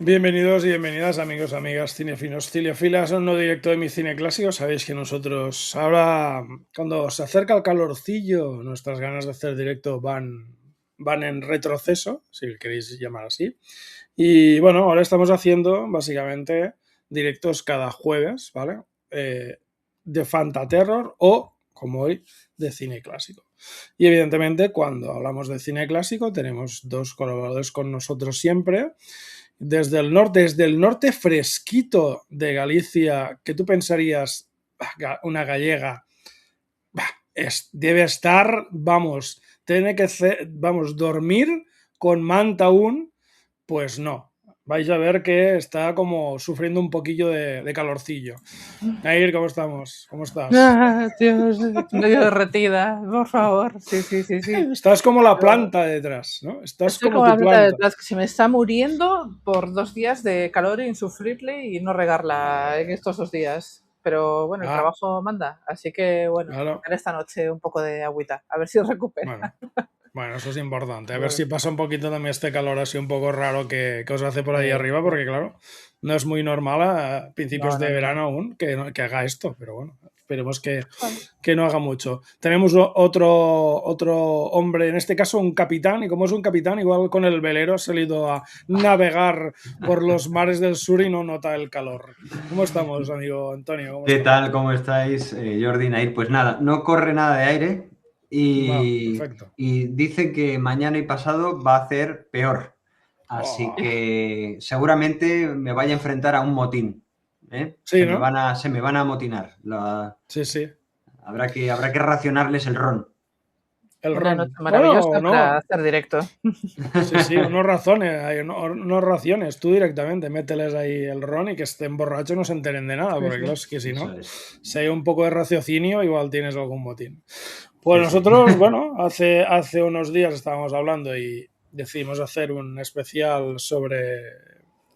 Bienvenidos y bienvenidas, amigos, amigas, cinefinos, cinefilas, a un nuevo directo de mi cine clásico. Sabéis que nosotros ahora, cuando se acerca el calorcillo, nuestras ganas de hacer directo van en retroceso, si queréis llamar así. Y bueno, ahora estamos haciendo básicamente directos cada jueves, ¿vale? De Fantaterror o, como hoy, de cine clásico. Y evidentemente, cuando hablamos de cine clásico, tenemos dos colaboradores con nosotros siempre. Desde el norte fresquito de Galicia, que tú pensarías, una gallega, debe estar, vamos, tiene que dormir con manta aún, pues no. Vais a ver que está como sufriendo un poquillo de calorcillo. Nair, ¿cómo estamos? ¿Cómo estás? Dios, medio derretida, por favor. Sí. Estás como la planta detrás, ¿no? Estás Estoy como como tu la planta planta. detrás, que se me está muriendo por 2 días de calor insufrible y no regarla en estos 2 días. Pero bueno, el Ah, trabajo manda, así que bueno, claro. sacaré esta noche un poco de agüita, a ver si recupera. Bueno, eso es importante. A ver Bueno, si pasa un poquito también este calor así un poco raro que os hace por ahí sí, arriba, porque claro, no es muy normal a principios de no. verano aún que haga esto, pero bueno, esperemos Bueno, que no haga mucho. Tenemos otro hombre, en este caso un capitán, y como es un capitán, igual con el velero ha salido a navegar por los mares del sur y no nota el calor. ¿Cómo estamos, amigo Antonio? ¿Cómo ¿Qué estamos? tal? ¿Cómo estáis, Jordi, Nair? Pues nada, no corre nada de aire Va, y, perfecto. y dice que mañana y pasado va a hacer peor. Así Oh, que seguramente me vaya a enfrentar a un motín. ¿Eh? sí, ¿no? Se me van a amotinar. Sí, sí. Habrá que racionarles el ron. El una noche ron. Bueno, maravillosa para no. hacer directo. Sí, unos razones, unos raciones, tú directamente, mételes ahí el ron y que estén borrachos no se enteren de nada, porque claro, Sí. es que si Eso no, es. si hay un poco de raciocinio, igual tienes algún motín. Pues Sí, sí. nosotros, bueno, hace unos días estábamos hablando y decidimos hacer un especial sobre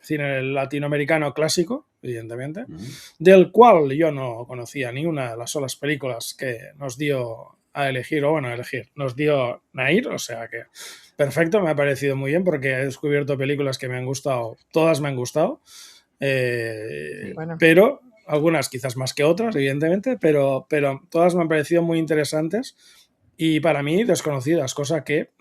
cine latinoamericano clásico, evidentemente, del cual yo no conocía ni una de las solas películas que nos dio a elegir, o bueno, a elegir, nos dio Nair, o sea que perfecto, me ha parecido muy bien porque he descubierto películas que me han gustado, todas me han gustado, Bueno, pero algunas quizás más que otras, evidentemente, pero todas me han parecido muy interesantes y para mí desconocidas, cosa que,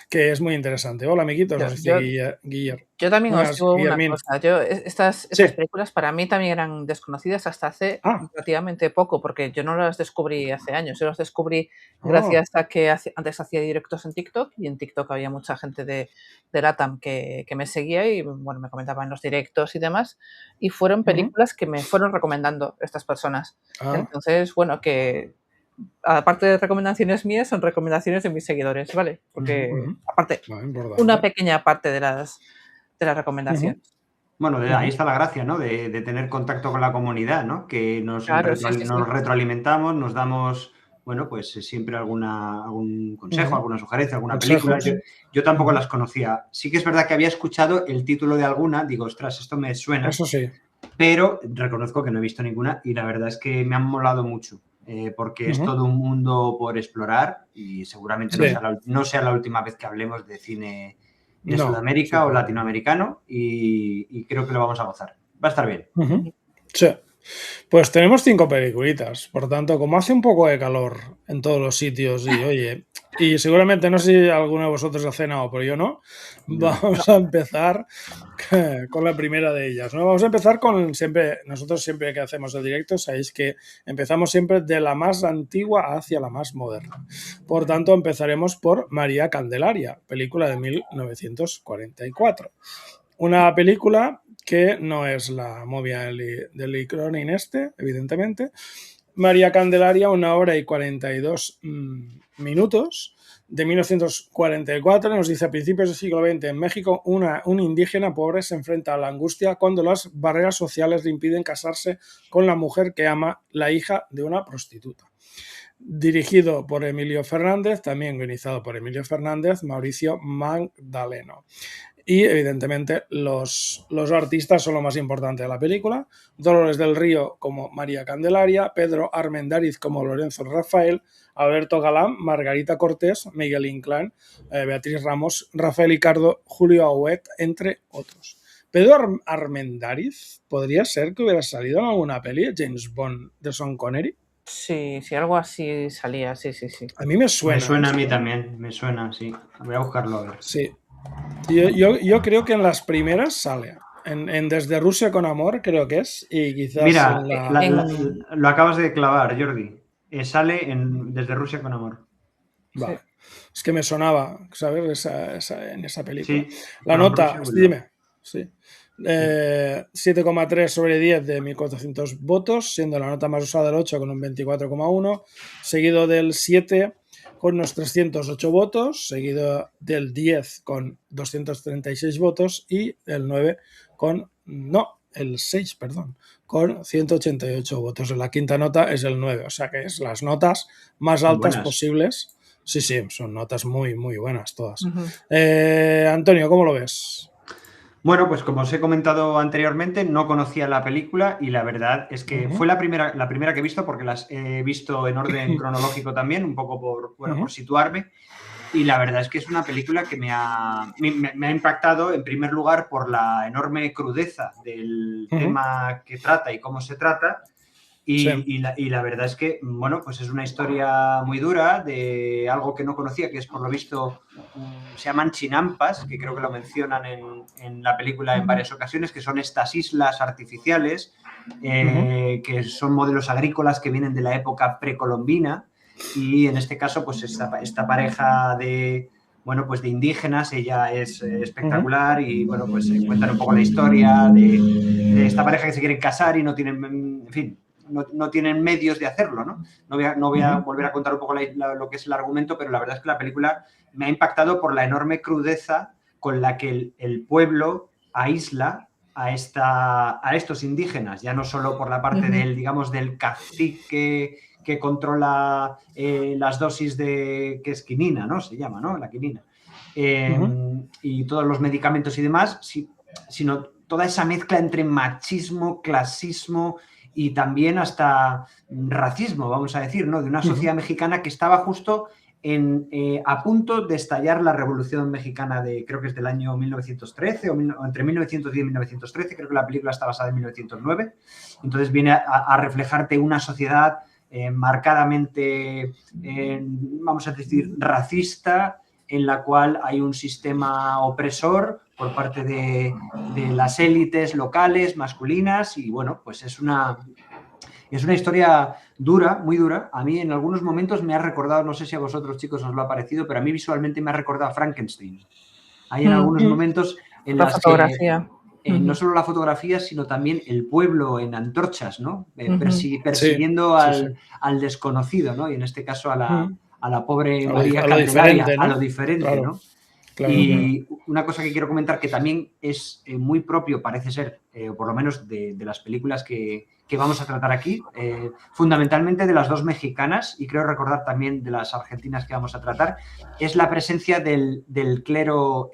que es muy interesante. Hola, amiguitos, yo, nos dice yo Guillermo. Yo también os Buenas, digo una Guillermín. cosa, yo Sí. estas películas para mí también eran desconocidas hasta hace Ah, relativamente poco, porque yo no las descubrí hace años, yo las descubrí oh, gracias a que antes hacía directos en TikTok y en TikTok había mucha gente de LATAM que me seguía y, bueno, me comentaban los directos y demás, y fueron ujú, películas que me fueron recomendando estas personas. ah, Entonces, bueno, que aparte de recomendaciones mías, son recomendaciones de mis seguidores, ¿vale? ujú, Porque ujú. aparte, Bueno, una importante. pequeña parte de las Ujú, recomendaciones. Bueno, ahí ujú. está la gracia, ¿no? De tener contacto con la comunidad, ¿no? Que Claro, sí. nos retroalimentamos, nos damos, bueno, pues siempre algún consejo, Ujú. alguna sugerencia, alguna película. Yo, Consejos. yo tampoco Ujú. las conocía. Sí que es verdad que había escuchado el título de alguna, digo, ostras, esto me suena, Eso sí. pero reconozco que no he visto ninguna y la verdad es que me han molado mucho. Porque es Ujú. todo un mundo por explorar y seguramente Sí. no sea la última vez que hablemos de cine de No, Sudamérica o supongo que no. latinoamericano y creo que lo vamos a gozar. Va a estar bien. Ujú. Sí. Pues tenemos 5 peliculitas, por tanto, como hace un poco de calor en todos los sitios y oye, y seguramente no sé si alguno de vosotros ha cenado, pero yo no, Yo no. No, vamos a empezar con la primera de ellas, ¿no? Vamos a empezar con siempre, nosotros siempre que hacemos el directo, sabéis que empezamos siempre de la más antigua hacia la más moderna. Por tanto, empezaremos por María Candelaria, película de 1944. Una película que no es la movia de Lee Cronin evidentemente. María Candelaria, 1 hora y 42 minutos, de 1944, nos dice a principios del siglo XX en México, un indígena pobre se enfrenta a la angustia cuando las barreras sociales le impiden casarse con la mujer que ama, la hija de una prostituta. Dirigido por Emilio Fernández, también guionizado por Emilio Fernández, Mauricio Magdaleno. Y evidentemente los artistas son lo más importante de la película. Dolores del Río como María Candelaria, Pedro Armendáriz como Lorenzo Rafael, Alberto Galán, Margarita Cortés, Miguel Inclán, Beatriz Ramos, Rafael Icardo, Julio Auet, entre otros. Pedro Armendáriz podría ser que hubiera salido en alguna peli, James Bond de Sean Connery. Sí, algo así salía, sí. A mí me suena. Me suena a mí también, me suena, sí. Voy a buscarlo a ver. Sí. Yo creo que en las primeras sale. En Desde Rusia con Amor, creo que es. Y quizás Mira, en lo acabas de clavar, Jordi. Sale Desde Rusia con Amor. Vale. Sí. Es que me sonaba, ¿sabes? En esa película. Sí, La nota, dime. Sí. 7,3 sobre 10 de 1.400 votos, siendo la nota más usada el 8 con un 24,1, seguido del 7 con unos 308 votos, seguido del 10 con 236 votos y el 9 con... No, el 6, perdón, con 188 votos. La quinta nota es el 9, o sea que es las notas más altas posibles. Sí, son notas muy, muy buenas todas. Antonio, ¿cómo lo ves? Bueno, pues como os he comentado anteriormente, no conocía la película y la verdad es que fue la primera que he visto, porque las he visto en orden cronológico también, un poco por situarme. Y la verdad es que es una película que me ha impactado, en primer lugar, por la enorme crudeza del tema que trata y cómo se trata. Y la verdad es que, bueno, pues es una historia muy dura de algo que no conocía, que es, por lo visto, se llaman chinampas, que creo que lo mencionan en la película en varias ocasiones, que son estas islas artificiales, que son modelos agrícolas que vienen de la época precolombina. Y en este caso, pues esta pareja de, bueno, pues de indígenas, ella es espectacular y, bueno, pues cuentan un poco la historia de esta pareja que se quieren casar y no tienen, en fin, no tienen medios de hacerlo, ¿no? No voy a volver a contar un poco lo que es el argumento, pero la verdad es que la película me ha impactado por la enorme crudeza con la que el pueblo aísla a estos indígenas, ya no solo por la parte del cacique que controla las dosis que es quinina, ¿no? Se llama, ¿no? La quinina. Y todos los medicamentos y demás, sino toda esa mezcla entre machismo, clasismo y también hasta racismo, vamos a decir, ¿no? De una sociedad mexicana que estaba justo a punto de estallar la Revolución Mexicana creo que es del año 1913 o entre 1910 y 1913, creo que la película está basada en 1909, entonces viene a reflejarte una sociedad marcadamente, vamos a decir, racista, en la cual hay un sistema opresor por parte de las élites locales, masculinas, y bueno, pues es una historia dura, muy dura. A mí en algunos momentos me ha recordado, no sé si a vosotros chicos os lo ha parecido, pero a mí visualmente me ha recordado a Frankenstein. Hay en algunos momentos en las que no solo la fotografía, sino también el pueblo en antorchas, ¿no? Persiguiendo al desconocido, ¿no? Y en este caso a la pobre María Candelaria, a lo diferente, claro, ¿no? Claro, y una cosa que quiero comentar que también es muy propio, parece ser, o por lo menos de las películas que vamos a tratar aquí, fundamentalmente de las dos mexicanas y creo recordar también de las argentinas que vamos a tratar, es la presencia del clero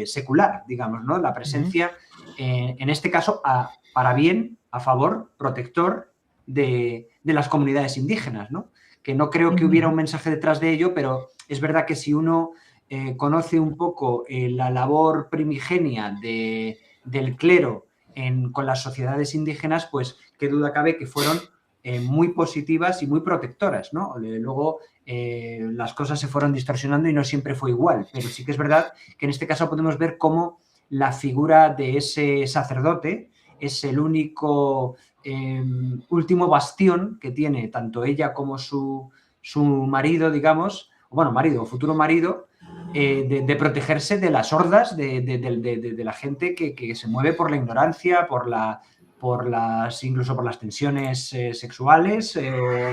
secular, digamos, ¿no? La presencia, en este caso, para bien, a favor, protector de las comunidades indígenas, ¿no? Que no creo que hubiera un mensaje detrás de ello, pero es verdad que si uno conoce un poco la labor primigenia del clero con las sociedades indígenas, pues qué duda cabe que fueron muy positivas y muy protectoras, ¿no? Luego las cosas se fueron distorsionando y no siempre fue igual, pero sí que es verdad que en este caso podemos ver cómo la figura de ese sacerdote es el único último bastión que tiene tanto ella como su marido, digamos, bueno, marido o futuro marido, de protegerse de las hordas de la gente que se mueve por la ignorancia, incluso por las tensiones sexuales, o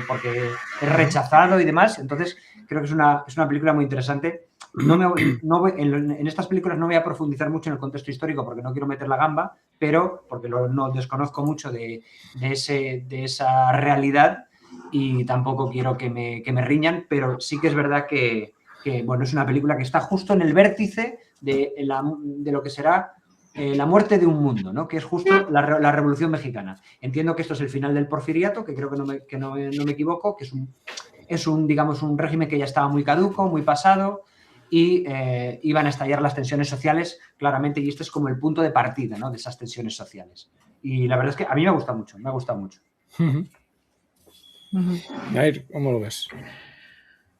porque es rechazado y demás. Entonces, creo que es una película muy interesante. En estas películas no voy a profundizar mucho en el contexto histórico porque no quiero meter la gamba, pero porque no desconozco mucho de esa realidad y tampoco quiero que me riñan, pero sí que es verdad que bueno, es una película que está justo en el vértice de lo que será la muerte de un mundo, ¿no? Que es justo la Revolución Mexicana. Entiendo que esto es el final del Porfiriato, que creo que no me equivoco, que es digamos, un régimen que ya estaba muy caduco, muy pasado, y iban a estallar las tensiones sociales claramente, y este es como el punto de partida, ¿no?, de esas tensiones sociales. Y la verdad es que a mí me ha gustado mucho, me ha gustado mucho. Nair, ¿cómo lo ves?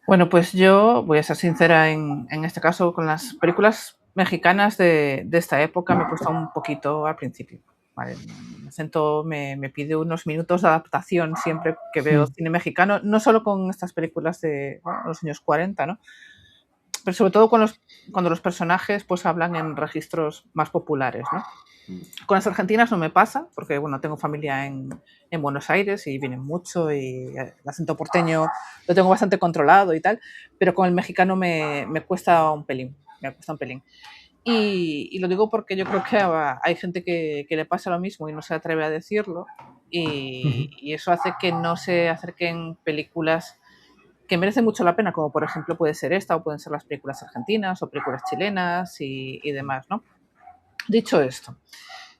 Bueno, pues yo voy a ser sincera en este caso con las películas mexicanas de esta época, me cuesta un poquito al principio. Vale, el acento me pide unos minutos de adaptación siempre que veo cine mexicano, no solo con estas películas de los años 40, ¿no? Pero sobre todo cuando los personajes pues hablan en registros más populares, ¿no? Con las argentinas no me pasa, porque bueno, tengo familia en Buenos Aires y vienen mucho y el acento porteño lo tengo bastante controlado y tal, pero con el mexicano me cuesta un pelín, Y lo digo porque yo creo que hay gente que le pasa lo mismo y no se atreve a decirlo, y eso hace que no se acerquen películas que merecen mucho la pena, como por ejemplo puede ser esta, o pueden ser las películas argentinas o películas chilenas y demás, ¿no? Dicho esto,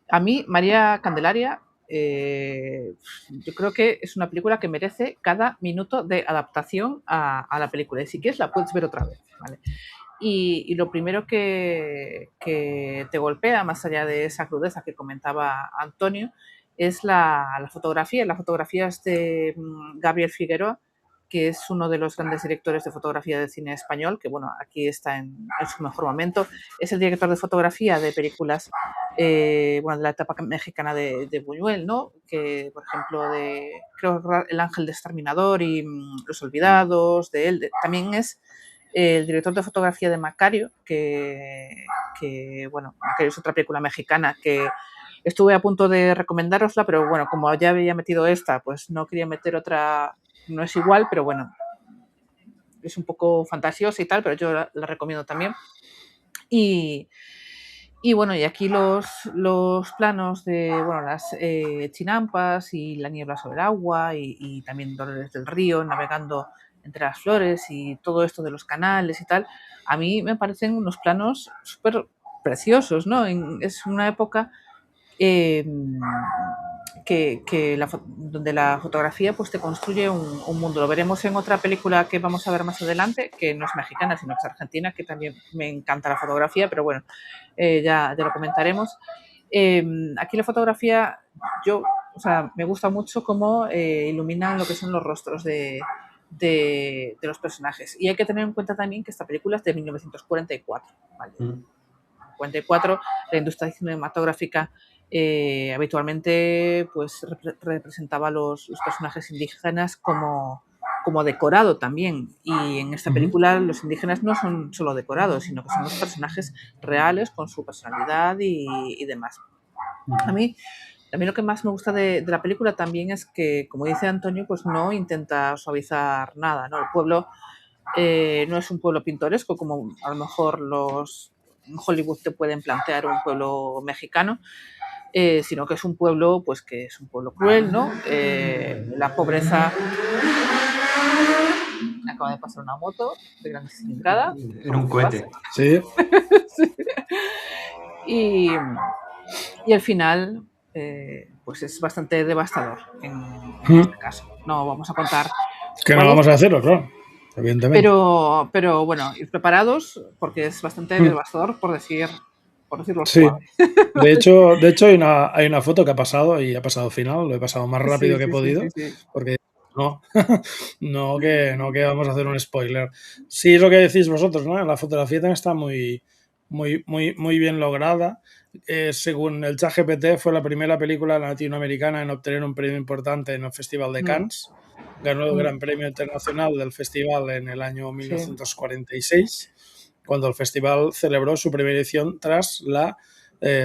a mí, María Candelaria, yo creo que es una película que merece cada minuto de adaptación a la película. Y si quieres, la puedes ver otra vez, ¿vale? Y lo primero que te golpea, más allá de esa crudeza que comentaba Antonio, es la fotografía. La fotografía es de Gabriel Figueroa, que es uno de los grandes directores de fotografía de cine español, que bueno, aquí está en su mejor momento. Es el director de fotografía de películas, bueno, de la etapa mexicana de Buñuel, ¿no? Que, por ejemplo, creo, El Ángel Exterminador y Los Olvidados, de él. También es el director de fotografía de Macario, que bueno, Macario es otra película mexicana que estuve a punto de recomendárosla, pero bueno, como ya había metido esta, pues no quería meter otra. No es igual, pero bueno, es un poco fantasiosa y tal, pero yo la recomiendo también. Y bueno, y aquí los planos de, bueno, las chinampas y la niebla sobre el agua y también Dolores del Río navegando entre las flores y todo esto de los canales y tal, a mí me parecen unos planos súper preciosos, ¿no? Es una época donde la fotografía pues te construye un mundo. Lo veremos en otra película que vamos a ver más adelante, que no es mexicana, sino que es argentina, que también me encanta la fotografía, pero bueno, ya lo comentaremos. Aquí la fotografía, me gusta mucho cómo iluminan lo que son los rostros de los personajes. Y hay que tener en cuenta también que esta película es de 1944, ¿vale? 44, la industria cinematográfica habitualmente pues representaba los personajes indígenas como decorado también, y en esta película los indígenas no son solo decorados, sino que son los personajes reales con su personalidad y demás. A mí lo que más me gusta de la película también es que, como dice Antonio, pues no intenta suavizar nada, ¿no? El pueblo no es un pueblo pintoresco como a lo mejor en Hollywood te pueden plantear un pueblo mexicano, sino que es un pueblo, pues que es un pueblo cruel, ¿no? La pobreza. Acaba de pasar una moto de gran cilindrada. Era un cohete. Sí. Sí. Y al final, pues es bastante devastador en este caso. No vamos a contar. Que no vamos a hacerlo, claro. Evidentemente. Pero bueno, ir preparados porque es bastante devastador, por decirlo sí. suave. De hecho hay una foto que ha pasado y ha pasado final, lo he pasado más rápido que he podido, porque no que vamos a hacer un spoiler. Sí, es lo que decís vosotros, ¿no? La fotografía también está muy bien lograda. Según el ChatGPT, fue la primera película latinoamericana en obtener un premio importante en el Festival de Cannes. Ganó el Gran Premio Internacional del festival en el año 1946, cuando el festival celebró su primera edición tras la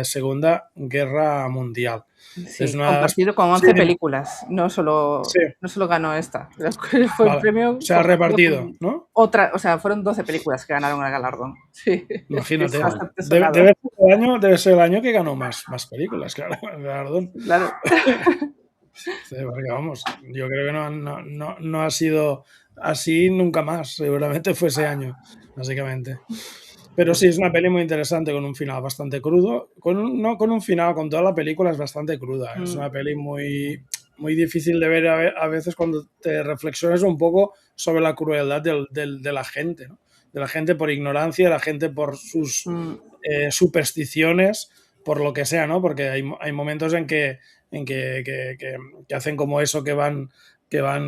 Segunda Guerra Mundial. Sí, compartido con 11 películas, no solo ganó esta. Fue el premio. Se ha repartido, ¿no? Fueron 12 películas que ganaron el galardón. Sí. Imagínate. Debe ser el año que ganó más películas, claro, el galardón. Claro. Sí, porque vamos, yo creo que no ha sido así nunca más, seguramente fue ese año, básicamente. Pero sí, es una peli muy interesante con un final bastante crudo, no con un final, con toda la película es bastante cruda, es una peli muy difícil de ver a veces cuando te reflexionas un poco sobre la crueldad de la gente, ¿no? la gente por ignorancia, de la gente por sus supersticiones, por lo que sea, ¿no? Porque hay momentos en que hacen como eso, que van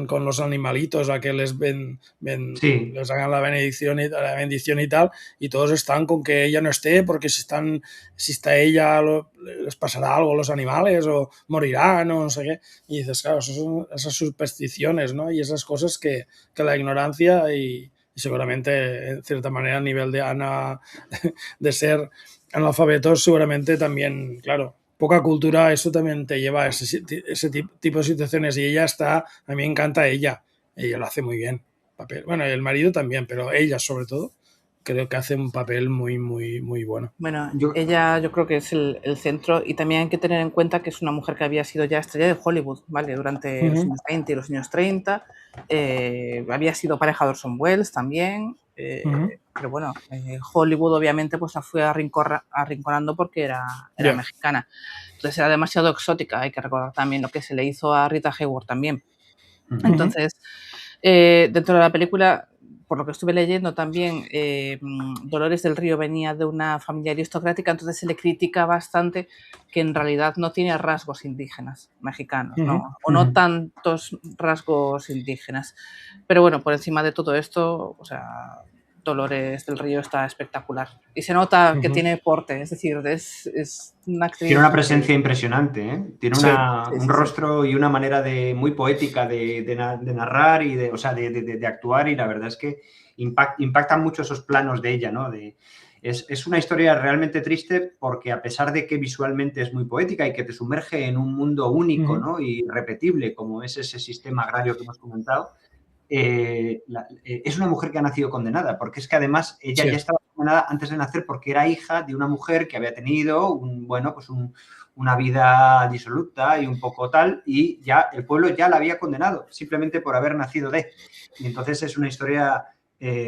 con los animalitos a que les Sí. les hagan la bendición y tal, y todos están con que ella no esté, porque si está ella les pasará algo a los animales o morirán o no sé qué. Y dices, claro, esas supersticiones, ¿no? Y esas cosas que la ignorancia y seguramente, en cierta manera, a nivel de ser analfabetos, seguramente también, claro, poca cultura, eso también te lleva a ese tipo de situaciones. Y ella a mí me encanta ella lo hace muy bien. Bueno, el marido también, pero ella sobre todo, creo que hace un papel muy, muy, muy bueno. Bueno, ella yo creo que es el centro, y también hay que tener en cuenta que es una mujer que había sido ya estrella de Hollywood, ¿vale? Durante los años 20 y los años 30. Había sido pareja de Orson Welles también. Pero bueno, Hollywood obviamente pues la fue arrinconando porque era mexicana. Entonces era demasiado exótica. Hay que recordar también lo que se le hizo a Rita Hayworth también. Entonces, dentro de la película, por lo que estuve leyendo también, Dolores del Río venía de una familia aristocrática, entonces se le critica bastante que en realidad no tiene rasgos indígenas mexicanos, ¿no? O no tantos rasgos indígenas. Pero bueno, por encima de todo esto, o sea, Dolores del Río está espectacular. Y se nota que tiene porte, es decir, es una actriz. Tiene una presencia impresionante, ¿eh? Tiene un rostro y una manera muy poética de narrar y de actuar, y la verdad es que impactan mucho esos planos de ella, ¿no? Es una historia realmente triste, porque a pesar de que visualmente es muy poética y que te sumerge en un mundo único, ¿no? Y irrepetible, como es ese sistema agrario que hemos comentado, es una mujer que ha nacido condenada, porque es que además ella ya estaba condenada antes de nacer, porque era hija de una mujer que había tenido una vida disoluta y un poco tal, y ya el pueblo ya la había condenado simplemente por haber nacido y entonces es una historia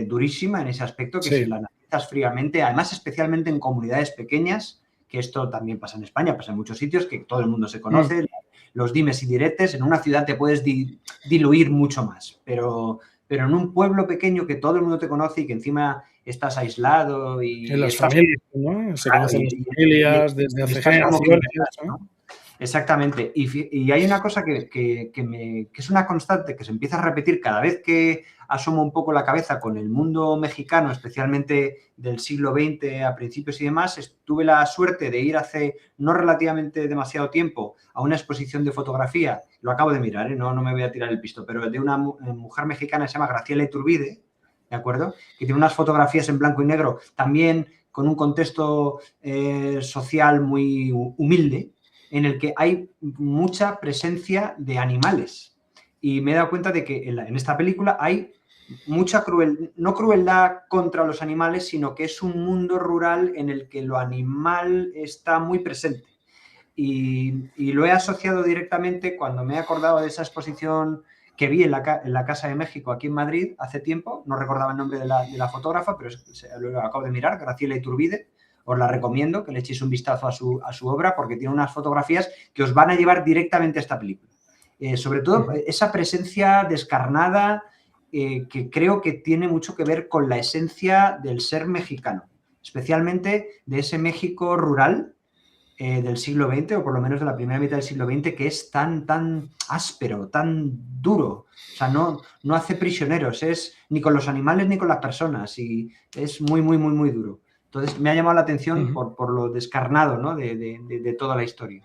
durísima en ese aspecto, que si la analizas fríamente, además especialmente en comunidades pequeñas, que esto también pasa en España, pasa en muchos sitios, que todo el mundo se conoce, los dimes y diretes. En una ciudad te puedes diluir mucho más, pero en un pueblo pequeño que todo el mundo te conoce y que encima estás aislado y en las familias, ¿no? Se conocen las familias desde hace generaciones, ¿no? Exactamente. Y hay una cosa que es una constante, que se empieza a repetir cada vez que asomo un poco la cabeza con el mundo mexicano, especialmente del siglo XX a principios y demás. Tuve la suerte de ir hace no relativamente demasiado tiempo a una exposición de fotografía, lo acabo de mirar, no me voy a tirar el pisto, pero de una mujer mexicana que se llama Graciela Iturbide, ¿de acuerdo? Que tiene unas fotografías en blanco y negro, también con un contexto social muy humilde, en el que hay mucha presencia de animales. Y me he dado cuenta de que en esta película hay mucha no crueldad contra los animales, sino que es un mundo rural en el que lo animal está muy presente. Y lo he asociado directamente cuando me he acordado de esa exposición que vi en la Casa de México, aquí en Madrid, hace tiempo. No recordaba el nombre de la fotógrafa, pero lo acabo de mirar, Graciela Iturbide. Os la recomiendo, que le echéis un vistazo a su obra, porque tiene unas fotografías que os van a llevar directamente a esta película. Sobre todo esa presencia descarnada, que creo que tiene mucho que ver con la esencia del ser mexicano, especialmente de ese México rural del siglo XX, o por lo menos de la primera mitad del siglo XX, que es tan áspero, tan duro. O sea, no hace prisioneros, ni con los animales ni con las personas, y es muy, muy, muy, muy duro. Entonces me ha llamado la atención por lo descarnado, ¿no? de toda la historia.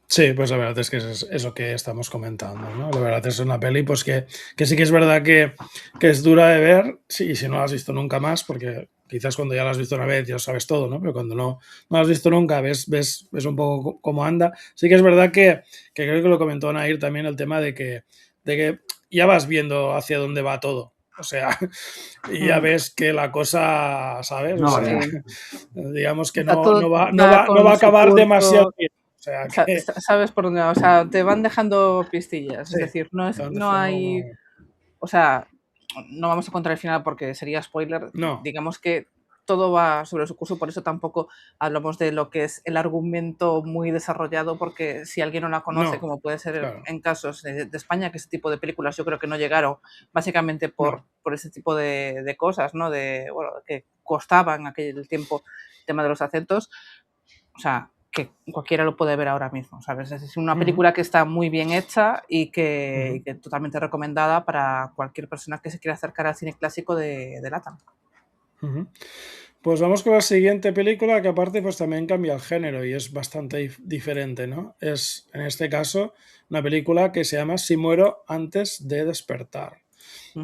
Sí, pues la verdad es que es lo que estamos comentando, ¿no? La verdad es una peli pues que sí que es verdad que es dura de ver, sí, si no la has visto nunca más, porque quizás cuando ya la has visto una vez ya sabes todo, ¿no? Pero cuando no la has visto nunca, ves un poco cómo anda. Sí que es verdad que creo que lo comentó Nair también, el tema de que ya vas viendo hacia dónde va todo. O sea, y ya ves que la cosa, ¿sabes? No, o sea, digamos que no va a acabar demasiado bien. O sea, sabes por dónde va, o sea, te van dejando pistillas, sí, es decir, no hay, o sea, no vamos a contar el final porque sería spoiler, no. Digamos que todo va sobre su curso, por eso tampoco hablamos de lo que es el argumento muy desarrollado, porque si alguien no la conoce, No, como puede ser claro, en casos de España, que ese tipo de películas yo creo que no llegaron básicamente no. por ese tipo de cosas, ¿no? Bueno, que costaban en aquel tiempo el tema de los acentos, o sea, que cualquiera lo puede ver ahora mismo, ¿sabes? Es una película que está muy bien hecha y que totalmente recomendada para cualquier persona que se quiera acercar al cine clásico de LATAM. Pues vamos con la siguiente película, que aparte pues también cambia el género y es bastante diferente, ¿no? Es, en este caso, una película que se llama Si muero antes de despertar.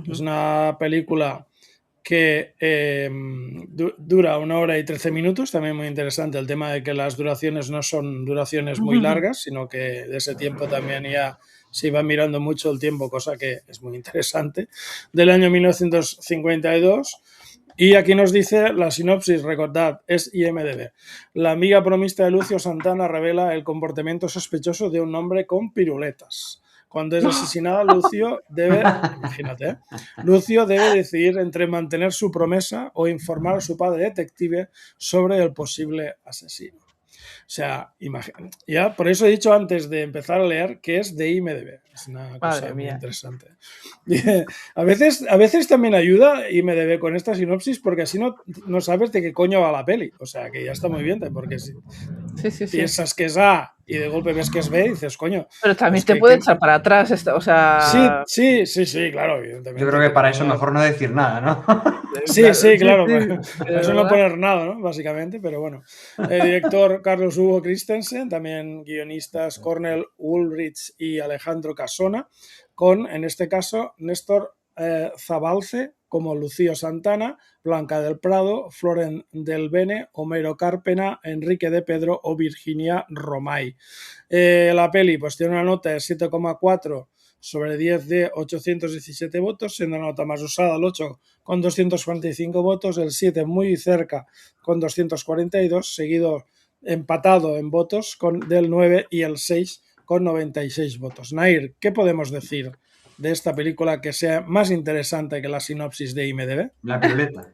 Es una película que dura 1 hora y 13 minutos, también muy interesante el tema de que las duraciones no son duraciones muy largas, sino que de ese tiempo también ya se iba mirando mucho el tiempo, cosa que es muy interesante, del año 1952. Y aquí nos dice la sinopsis, recordad, es IMDb. La amiga bromista de Lucio Santana revela el comportamiento sospechoso de un hombre con piruletas. Cuando es asesinada, Lucio debe, imagínate, Lucio debe decidir entre mantener su promesa o informar a su padre detective sobre el posible asesino. O sea, ya por eso he dicho antes de empezar a leer que es de IMDb. Es una cosa muy interesante. A veces también ayuda IMDb con esta sinopsis porque así no sabes de qué coño va la peli. O sea, que ya está muy bien, porque si piensas que es A y de golpe ves que es B, dices, coño. Pero también pues te puede echar para atrás, o sea... Sí, claro, evidentemente. Yo creo que para eso mejor no decir nada, ¿no? Sí, claro. Para eso no poner nada, ¿no? Básicamente, pero bueno. El director Carlos Hugo Christensen, también guionistas Cornel Ulrich y Alejandro Casona, con, en este caso, Néstor Zabalce como Lucío Santana, Blanca del Prado, Floren del Bene, Homero Cárpena, Enrique de Pedro o Virginia Romay. La peli pues tiene una nota de 7,4 sobre 10 de 817 votos, siendo la nota más usada el 8 con 245 votos, el 7 muy cerca con 242, seguido empatado en votos del 9 y el 6 con 96 votos. Nair, ¿qué podemos decir de esta película que sea más interesante que la sinopsis de IMDb? La piruleta.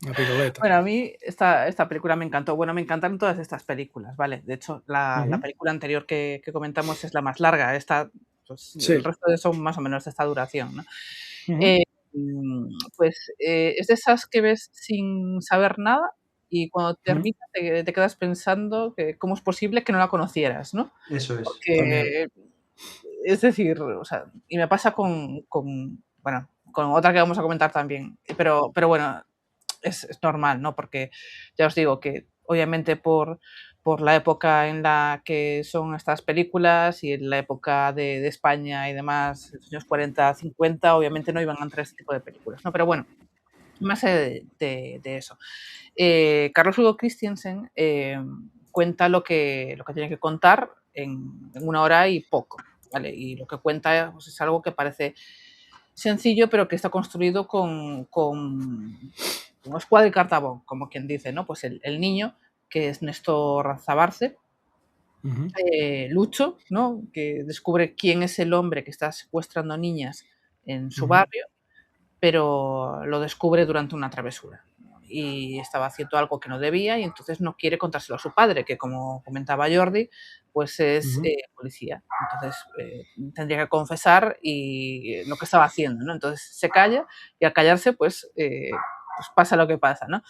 La piruleta. Bueno, a mí esta película me encantó. Bueno, me encantan todas estas películas, ¿vale? De hecho, la película anterior que comentamos es la más larga. Esta, pues, el resto son más o menos de esta duración, ¿no? Es de esas que ves sin saber nada y cuando termina te quedas pensando que cómo es posible que no la conocieras, ¿no? Eso es. Porque, es decir, o sea, y me pasa bueno, con otra que vamos a comentar también, pero bueno, es normal, ¿no? Porque ya os digo que obviamente por la época en la que son estas películas y en la época de España y demás, los años 40, 50, obviamente no iban a entrar este tipo de películas, ¿no? Pero bueno, más de eso. Carlos Hugo Christensen cuenta lo que tiene que contar en 1 hora y poco, ¿vale? Y lo que cuenta pues, es algo que parece sencillo, pero que está construido con escuadra y cartabón, como quien dice, ¿no? Pues el niño, que es Néstor Zabarce, Lucho, ¿no? Que descubre quién es el hombre que está secuestrando niñas en su barrio, pero lo descubre durante una travesura. Y estaba haciendo algo que no debía y entonces no quiere contárselo a su padre, que como comentaba Jordi, pues es policía. Entonces tendría que confesar lo que estaba haciendo, ¿no? Entonces se calla y al callarse, pues pasa lo que pasa, ¿no?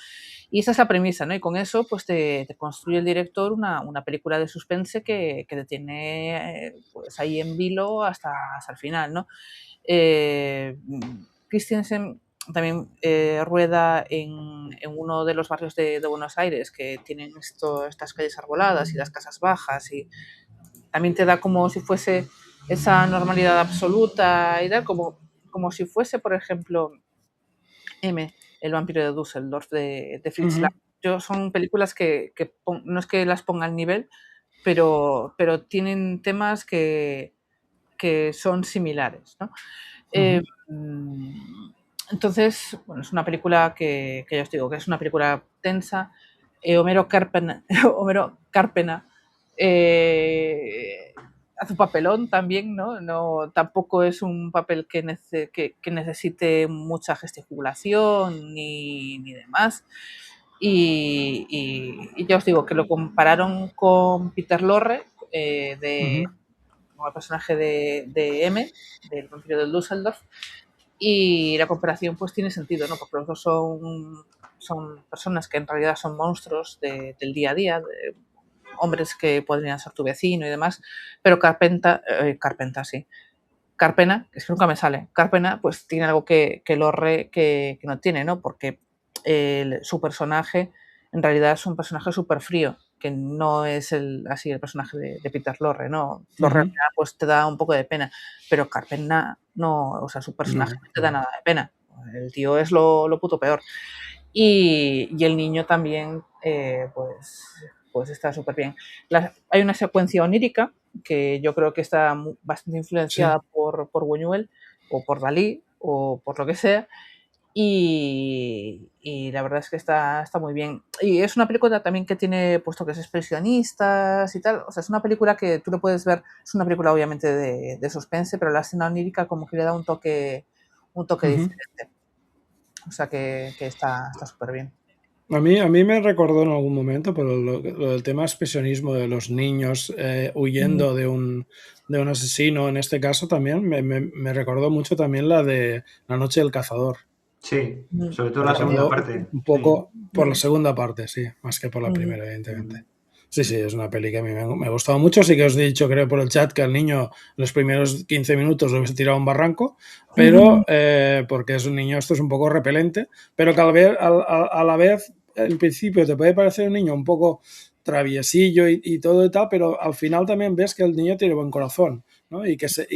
Y esa es la premisa, ¿no? Y con eso, pues te construye el director una película de suspense que te tiene pues ahí en vilo hasta el final, ¿no? Christensen también rueda en uno de los barrios de Buenos Aires que tienen estas calles arboladas y las casas bajas y también te da como si fuese esa normalidad absoluta y tal, como si fuese, por ejemplo, M, el vampiro de Düsseldorf de Fritz Lang. Son películas que no es que las ponga al nivel, pero tienen temas que son similares, ¿no? Entonces, bueno, es una película que ya os digo, que es una película tensa. Homero Cárpena hace un papelón también, ¿no? Tampoco es un papel que necesite mucha gesticulación ni demás. Y ya os digo que lo compararon con Peter Lorre, como el personaje de M, del vampiro del Düsseldorf, y la comparación pues tiene sentido, ¿no? Porque los dos son personas que en realidad son monstruos del día a día, hombres que podrían ser tu vecino y demás, pero Carpena, que es que nunca me sale, Carpena pues tiene algo que Lorre que no tiene, ¿no? Porque su personaje en realidad es un personaje súper frío, que no es así el personaje de Peter Lorre, ¿no? Lorre al final pues te da un poco de pena, pero Carpena no, o sea, su personaje no te da nada de pena. El tío es lo puto peor. Y el niño también, pues está súper bien. Hay una secuencia onírica que yo creo que está bastante influenciada por Buñuel o por Dalí o por lo que sea. Y la verdad es que está muy bien. Y es una película también que tiene puesto que es expresionistas y tal. O sea, es una película que tú lo puedes ver. Es una película obviamente de suspense, pero la escena onírica como que le da un toque diferente. O sea que está súper bien. A mí me recordó en algún momento, pero lo del tema expresionismo de los niños huyendo de un asesino, en este caso también, me recordó mucho también la de La noche del cazador. Sí, sobre todo la segunda parte. Un poco por la segunda parte, sí, más que por la primera, evidentemente. Sí, es una peli que a mí me ha gustado mucho. Sí que os he dicho, creo, por el chat que al niño los primeros 15 minutos lo hubiese tirado a un barranco, pero porque es un niño, esto es un poco repelente, pero que a la vez, en principio te puede parecer un niño un poco traviesillo y todo y tal, pero al final también ves que el niño tiene buen corazón, ¿no? Y que se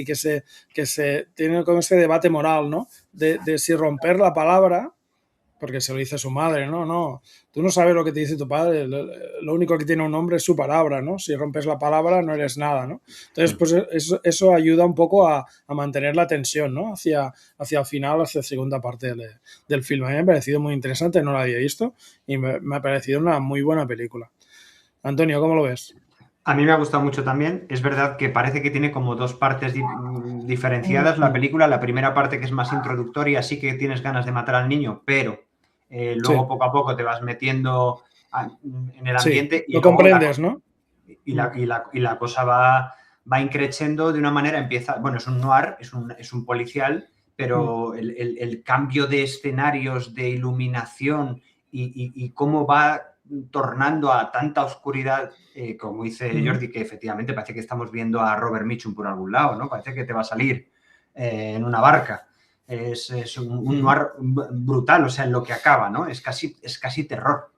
tiene como ese debate moral, ¿no? De si romper la palabra, porque se lo dice a su madre, no, tú no sabes lo que te dice tu padre, lo único que tiene un hombre es su palabra, ¿no? Si rompes la palabra no eres nada, ¿no? Entonces, pues eso ayuda un poco a mantener la tensión, ¿no? Hacia el final, hacia la segunda parte del film. A mí me ha parecido muy interesante, no la había visto y me ha parecido una muy buena película. Antonio, ¿cómo lo ves? A mí me ha gustado mucho también. Es verdad que parece que tiene como dos partes diferenciadas la película. La primera parte que es más introductoria, sí que tienes ganas de matar al niño, pero luego poco a poco te vas metiendo en el ambiente. Y lo comprendes, ¿no? Y la cosa va increciendo de una manera, bueno, es un noir, es un policial, pero el cambio de escenarios, de iluminación y cómo va tornando a tanta oscuridad, como dice Jordi, que efectivamente parece que estamos viendo a Robert Mitchum por algún lado, ¿no? Parece que te va a salir en una barca. Es un noir brutal, o sea, en lo que acaba, ¿no? Es casi terror.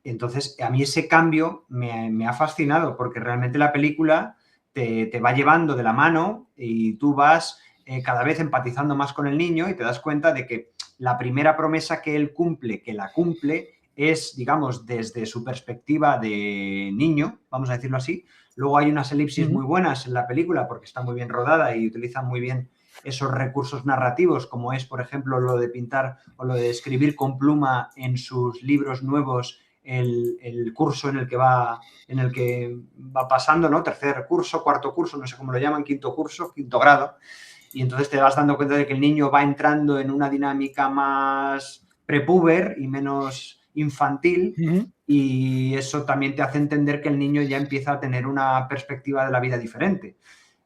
Entonces, a mí ese cambio me ha fascinado porque realmente la película te va llevando de la mano y tú vas cada vez empatizando más con el niño y te das cuenta de que la primera promesa que él cumple, es, digamos, desde su perspectiva de niño, vamos a decirlo así. Luego hay unas elipsis muy buenas en la película porque está muy bien rodada y utilizan muy bien esos recursos narrativos, como es, por ejemplo, lo de pintar o lo de escribir con pluma en sus libros nuevos el curso en el que va pasando, ¿no? Tercer curso, cuarto curso, no sé cómo lo llaman, quinto curso, quinto grado. Y entonces te vas dando cuenta de que el niño va entrando en una dinámica más prepuber y menos infantil, y eso también te hace entender que el niño ya empieza a tener una perspectiva de la vida diferente.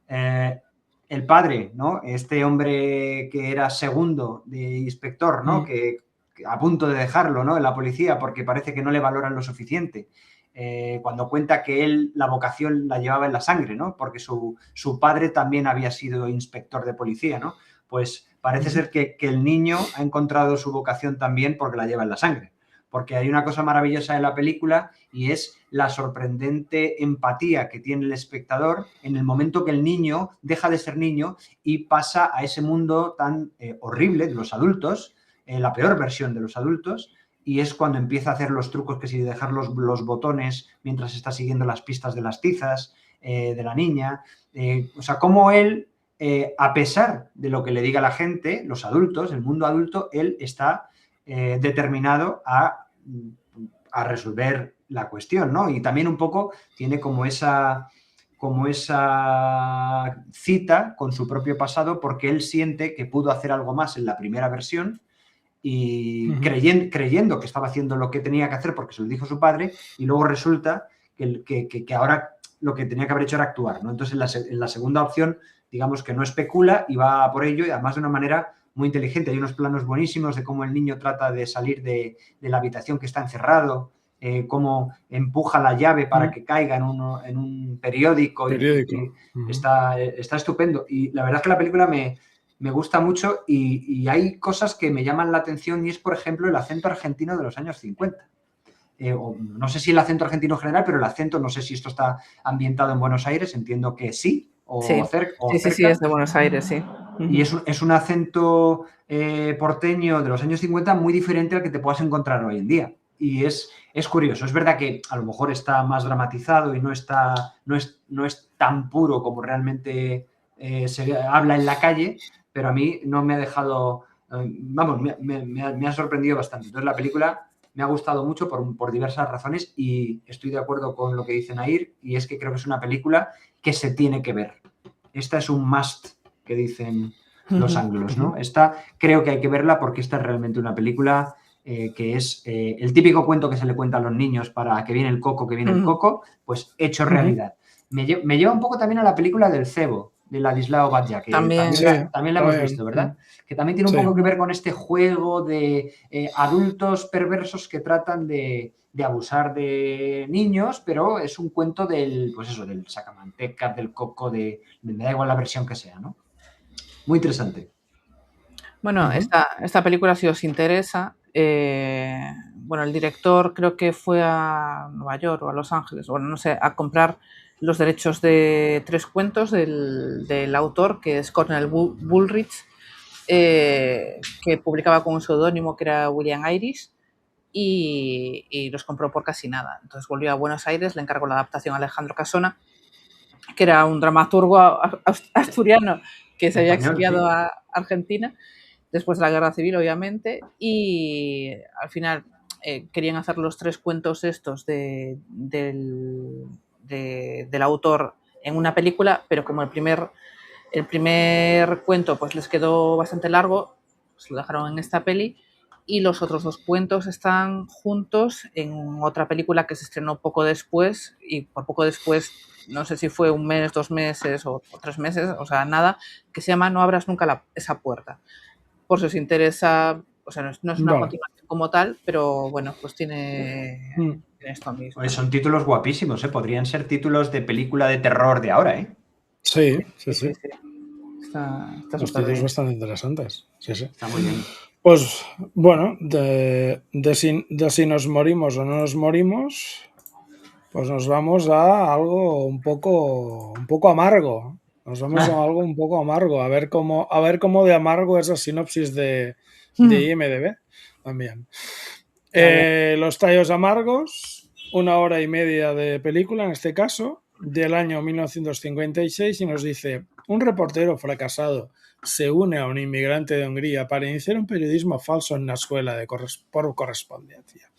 El padre, ¿no? Este hombre que era segundo de inspector, ¿no? Que a punto de dejarlo, ¿no? En la policía porque parece que no le valoran lo suficiente. Cuando cuenta que él la vocación la llevaba en la sangre, ¿no? Porque su padre también había sido inspector de policía, ¿no? Pues parece ser que el niño ha encontrado su vocación también porque la lleva en la sangre. Porque hay una cosa maravillosa en la película y es la sorprendente empatía que tiene el espectador en el momento que el niño deja de ser niño y pasa a ese mundo tan horrible de los adultos, la peor versión de los adultos, y es cuando empieza a hacer los trucos que si dejar los botones mientras está siguiendo las pistas de las tizas de la niña. O sea, como él, a pesar de lo que le diga la gente, los adultos, el mundo adulto, él está determinado a resolver la cuestión, ¿no? Y también un poco tiene como como esa cita con su propio pasado, porque él siente que pudo hacer algo más en la primera versión y creyendo que estaba haciendo lo que tenía que hacer porque se lo dijo su padre, y luego resulta que ahora lo que tenía que haber hecho era actuar, ¿no? Entonces, en la segunda opción, digamos que no especula y va por ello, y además de una manera muy inteligente. Hay unos planos buenísimos de cómo el niño trata de salir de la habitación que está encerrado, cómo empuja la llave para que caiga en un periódico. Está estupendo. Y la verdad es que la película me gusta mucho, y hay cosas que me llaman la atención, y es, por ejemplo, el acento argentino de los años 50. No sé si el acento argentino en general, pero el acento, no sé si esto está ambientado en Buenos Aires, entiendo que sí, cerca. Sí, es de Buenos Aires, sí. Y es un acento porteño de los años 50 muy diferente al que te puedas encontrar hoy en día. Y es curioso. Es verdad que a lo mejor está más dramatizado y no es tan puro como realmente se habla en la calle, pero a mí no me ha dejado... vamos, me ha sorprendido bastante. Entonces, la película me ha gustado mucho por diversas razones, y estoy de acuerdo con lo que dice Nair, y es que creo que es una película que se tiene que ver. Esta es un must, que dicen los anglos, ¿no? Esta creo que hay que verla, porque esta es realmente una película que es el típico cuento que se le cuenta a los niños para que viene el coco, pues hecho realidad. Me lleva un poco también a la película del Cebo, de Ladislao Batlla, que también la hemos visto, ¿verdad? Que también tiene un poco que ver con este juego de adultos perversos que tratan de abusar de niños, pero es un cuento del sacamantecas, del coco, me da igual la versión que sea, ¿no? Muy interesante. Bueno, esta película, si os interesa, el director creo que fue a Nueva York o a Los Ángeles, no sé, a comprar los derechos de 3 cuentos del autor, que es Cornell Bullrich, que publicaba con un seudónimo que era William Irish, y los compró por casi nada. Entonces volvió a Buenos Aires, le encargó la adaptación a Alejandro Casona, que era un dramaturgo asturiano que se había exiliado a Argentina después de la Guerra Civil, obviamente, y al final querían hacer los 3 cuentos estos del autor en una película, pero como el primer cuento pues les quedó bastante largo, pues lo dejaron en esta peli, y los otros 2 cuentos están juntos en otra película que se estrenó poco después, y por poco después, no sé si fue 1 mes, 2 meses o 3 meses, o sea, nada, que se llama No abras nunca esa puerta. Por si os interesa, o sea, no es una continuación como tal, pero bueno, pues tiene esto mismo. Pues son títulos guapísimos, ¿eh? Podrían ser títulos de película de terror de ahora, ¿eh? Sí. Está los títulos bastante interesantes. Sí. Está muy bien. Pues bueno, de si nos morimos o no nos morimos, pues nos vamos a algo un poco amargo. Nos vamos a algo un poco amargo, a ver cómo de amargo es la sinopsis de IMDb también. Los tallos amargos, 1 hora y media de película, en este caso, del año 1956, y nos dice: un reportero fracasado se une a un inmigrante de Hungría para iniciar un periodismo falso en una escuela por correspondencia.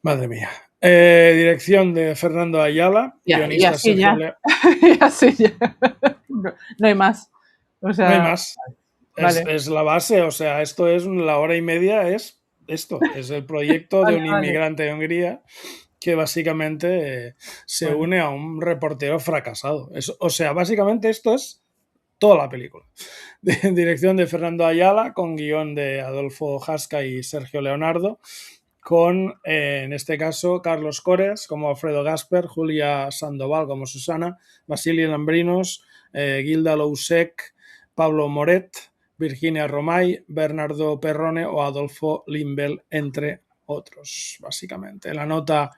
Madre mía. Dirección de Fernando Ayala. Guionista Sergio No hay más. O sea, no hay más. Vale. Es la base. O sea, esto es 1 hora y media. Es el proyecto de un inmigrante de Hungría que básicamente se une a un reportero fracasado. O sea, básicamente esto es toda la película. Dirección de Fernando Ayala, con guión de Adolfo Jasca y Sergio Leonardo, con, en este caso, Carlos Cores como Alfredo Gasper, Julia Sandoval como Susana, Vasily Lambrinos, Gilda Lousek, Pablo Moret, Virginia Romay, Bernardo Perrone o Adolfo Limbel, entre otros, básicamente. La nota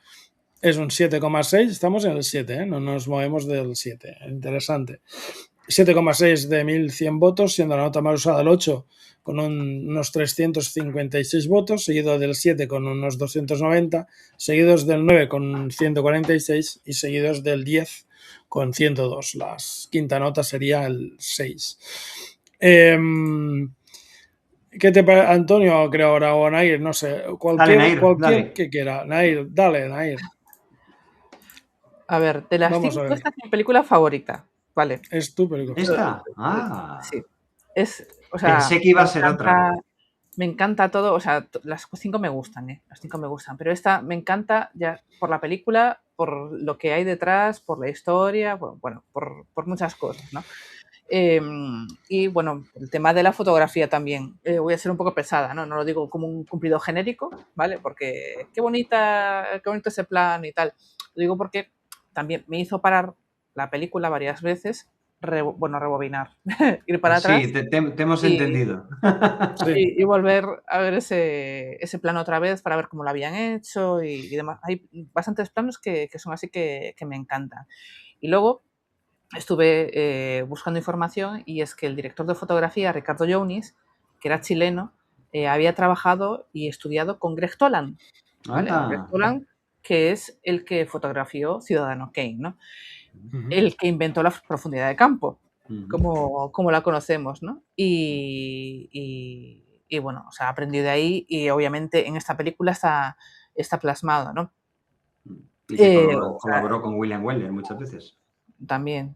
es un 7,6, estamos en el 7, no nos movemos del 7, interesante. 7,6 de 1.100 votos, siendo la nota más usada el 8 con unos 356 votos, seguido del 7 con unos 290, seguidos del 9 con 146 y seguidos del 10 con 102. La quinta nota sería el 6. ¿Qué te parece, Antonio, creo ahora, o Nair? No sé, cualquier dale. que quiera. Nair, dale, Nair. A ver, de las Vamos a 5, ver. esta es mi película favorita, ¿vale? Es tu película. ¿Esta? Sí. O sea, Pensé que iba a ser otra. me encanta todo, o sea, las 5 me gustan, las 5 me gustan, pero esta me encanta ya por la película, por lo que hay detrás, por la historia, bueno, por muchas cosas, ¿no? Y bueno, el tema de la fotografía también. Voy a ser un poco pesada, ¿no? No lo digo como un cumplido genérico, ¿vale? Porque qué bonito ese plan y tal. Lo digo porque también me hizo parar la película varias veces, rebobinar, ir para atrás. Sí, te hemos entendido. Y volver a ver ese plano otra vez para ver cómo lo habían hecho y demás. Hay bastantes planos que son así que me encantan. Y luego estuve buscando información y es que el director de fotografía, Ricardo Younis, que era chileno, había trabajado y estudiado con Greg Toland, ¿vale? Greg Toland, que es el que fotografió Ciudadano Kane, ¿no? El que inventó la profundidad de campo, como la conocemos, ¿no? Y bueno, o sea, aprendí de ahí y obviamente en esta película está plasmado, ¿no? Y que colaboró con William Wyler muchas veces. También.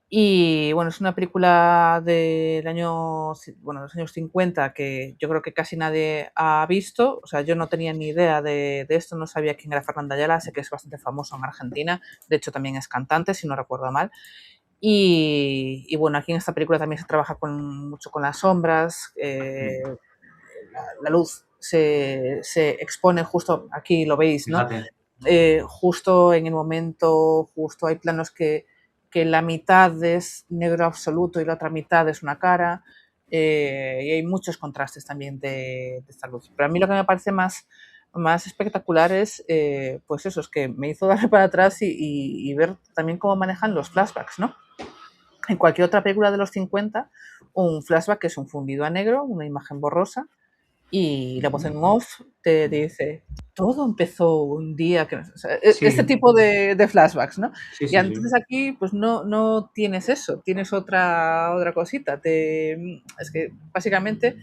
Y bueno, es una película de los años 50 que yo creo que casi nadie ha visto. O sea, yo no tenía ni idea de esto, no sabía quién era Fernanda Ayala, sé que es bastante famoso en Argentina, de hecho también es cantante, si no recuerdo mal. Y bueno, aquí en esta película también se trabaja mucho con las sombras, la luz se expone justo, aquí lo veis, ¿no? Justo en el momento, justo hay planos que la mitad es negro absoluto y la otra mitad es una cara, y hay muchos contrastes también de esta luz. Pero a mí lo que me parece más espectacular es, pues eso, es que me hizo darle para atrás y ver también cómo manejan los flashbacks, ¿no? En cualquier otra película de los 50, un flashback es un fundido a negro, una imagen borrosa, y la voz en off te dice, todo empezó un día que... O sea, sí. Este tipo de flashbacks, ¿no? Sí, y entonces aquí pues no tienes eso, tienes otra cosita. Es que básicamente,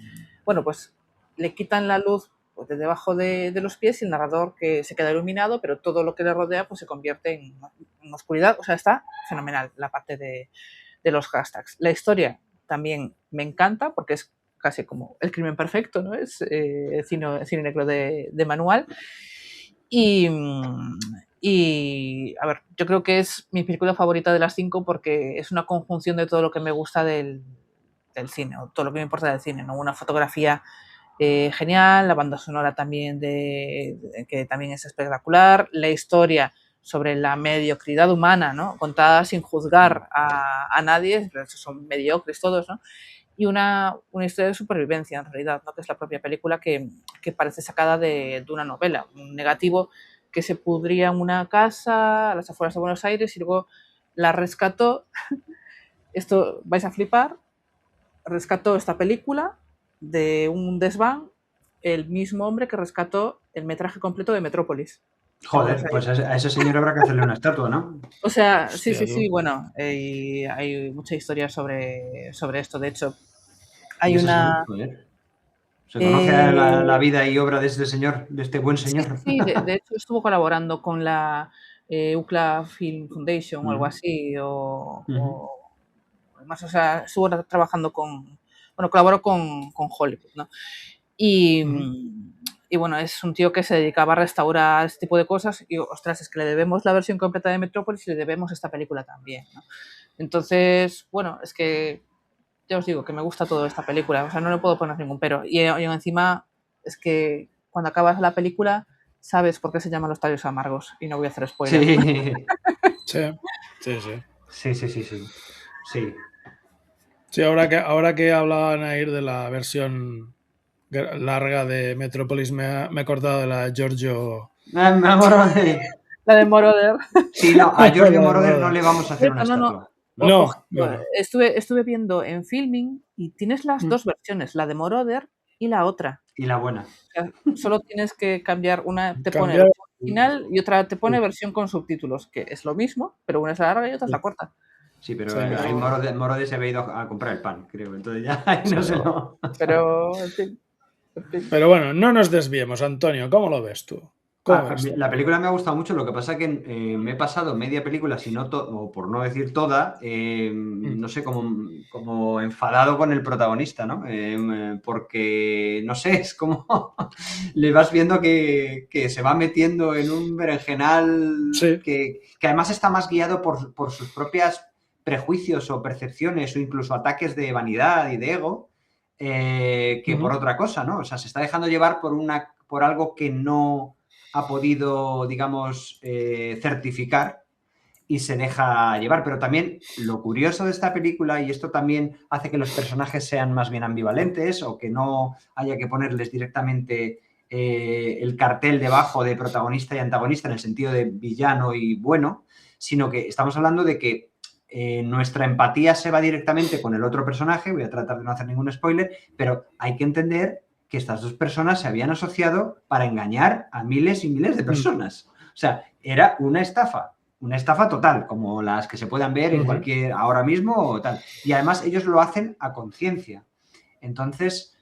bueno, pues le quitan la luz pues, de debajo de los pies y el narrador que se queda iluminado, pero todo lo que le rodea pues se convierte en oscuridad. O sea, está fenomenal la parte de los hashtags. La historia también me encanta porque es casi como El crimen perfecto, ¿no? Es cine negro de manual. Y a ver, yo creo que es mi película favorita de las 5 porque es una conjunción de todo lo que me gusta del cine, o todo lo que me importa del cine, ¿no? Una fotografía genial, la banda sonora también que también es espectacular, la historia sobre la mediocridad humana, ¿no? Contada sin juzgar a nadie, son mediocres todos, ¿no? Y una historia de supervivencia, en realidad, ¿no? Que es la propia película que parece sacada de una novela. Un negativo que se pudría en una casa a las afueras de Buenos Aires y luego la rescató. Esto vais a flipar. Rescató esta película de un desván el mismo hombre que rescató el metraje completo de Metrópolis. Joder, pues a ese señor habrá que hacerle una estatua, ¿no? O sea, sí, bueno, hay mucha historia sobre esto. De hecho, hay una... ¿Se conoce la vida y obra de este señor, de este buen señor? Sí, de hecho estuvo colaborando con la UCLA Film Foundation o algo así, o más, o sea, estuvo trabajando colaboró con Hollywood, ¿no? Y bueno, es un tío que se dedicaba a restaurar este tipo de cosas y, ostras, es que le debemos la versión completa de Metrópolis y le debemos esta película también, ¿no? Entonces, bueno, es que ya os digo que me gusta toda esta película, o sea, no le puedo poner ningún pero. Y encima es que cuando acabas la película sabes por qué se llaman Los tallos amargos y no voy a hacer spoilers. Sí. Sí, ahora que hablaban a ir de la versión larga de Metrópolis, me he acordado de la de Giorgio. La de Moroder. Sí, no, a Giorgio Moroder no le vamos a hacer una estatua. No. Estuve viendo en Filming y tienes las dos versiones, la de Moroder y la otra. Y la buena. O sea, solo tienes que cambiar, una te pone versión original y otra te pone versión con subtítulos, que es lo mismo, pero una es la larga y otra es la corta. Sí, pero ahí Moroder se había ido a comprar el pan, creo, entonces ya no sé. Pero bueno, no nos desviemos, Antonio, ¿cómo lo ves tú? La película me ha gustado mucho, lo que pasa que me he pasado media película, si no o por no decir toda, no sé, como enfadado con el protagonista, ¿no? Porque, no sé, es como le vas viendo que se va metiendo en un berenjenal que además está más guiado por sus propias prejuicios o percepciones o incluso ataques de vanidad y de ego que por otra cosa, ¿no? O sea, se está dejando llevar por algo que no ha podido, digamos, certificar y se deja llevar. Pero también lo curioso de esta película, y esto también hace que los personajes sean más bien ambivalentes o que no haya que ponerles directamente el cartel debajo de protagonista y antagonista en el sentido de villano y bueno, sino que estamos hablando de que nuestra empatía se va directamente con el otro personaje. Voy a tratar de no hacer ningún spoiler, pero hay que entender que estas dos personas se habían asociado para engañar a miles y miles de personas. O sea, era una estafa total, como las que se puedan ver en cualquier, ahora mismo o tal. Y además ellos lo hacen a conciencia. Entonces,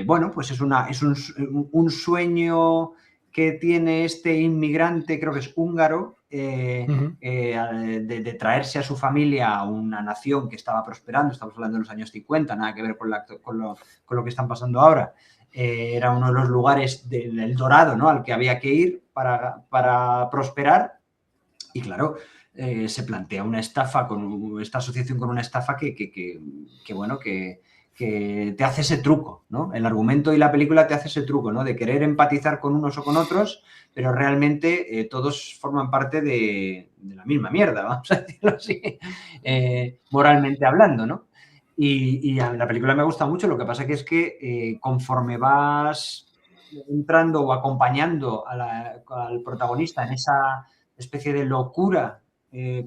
bueno, pues es un sueño que tiene este inmigrante, creo que es húngaro, de traerse a su familia a una nación que estaba prosperando. Estamos hablando de los años 50, nada que ver con lo que están pasando ahora. Era uno de los lugares del Dorado, ¿no?, al que había que ir para prosperar. Y claro, se plantea una estafa, con esta asociación con una estafa que te hace ese truco, ¿no? El argumento y la película te hace ese truco, ¿no?, de querer empatizar con unos o con otros, pero realmente todos forman parte de la misma mierda, vamos a decirlo así, moralmente hablando, ¿no? Y a la película me gusta mucho, lo que pasa que es que conforme vas entrando o acompañando al protagonista en esa especie de locura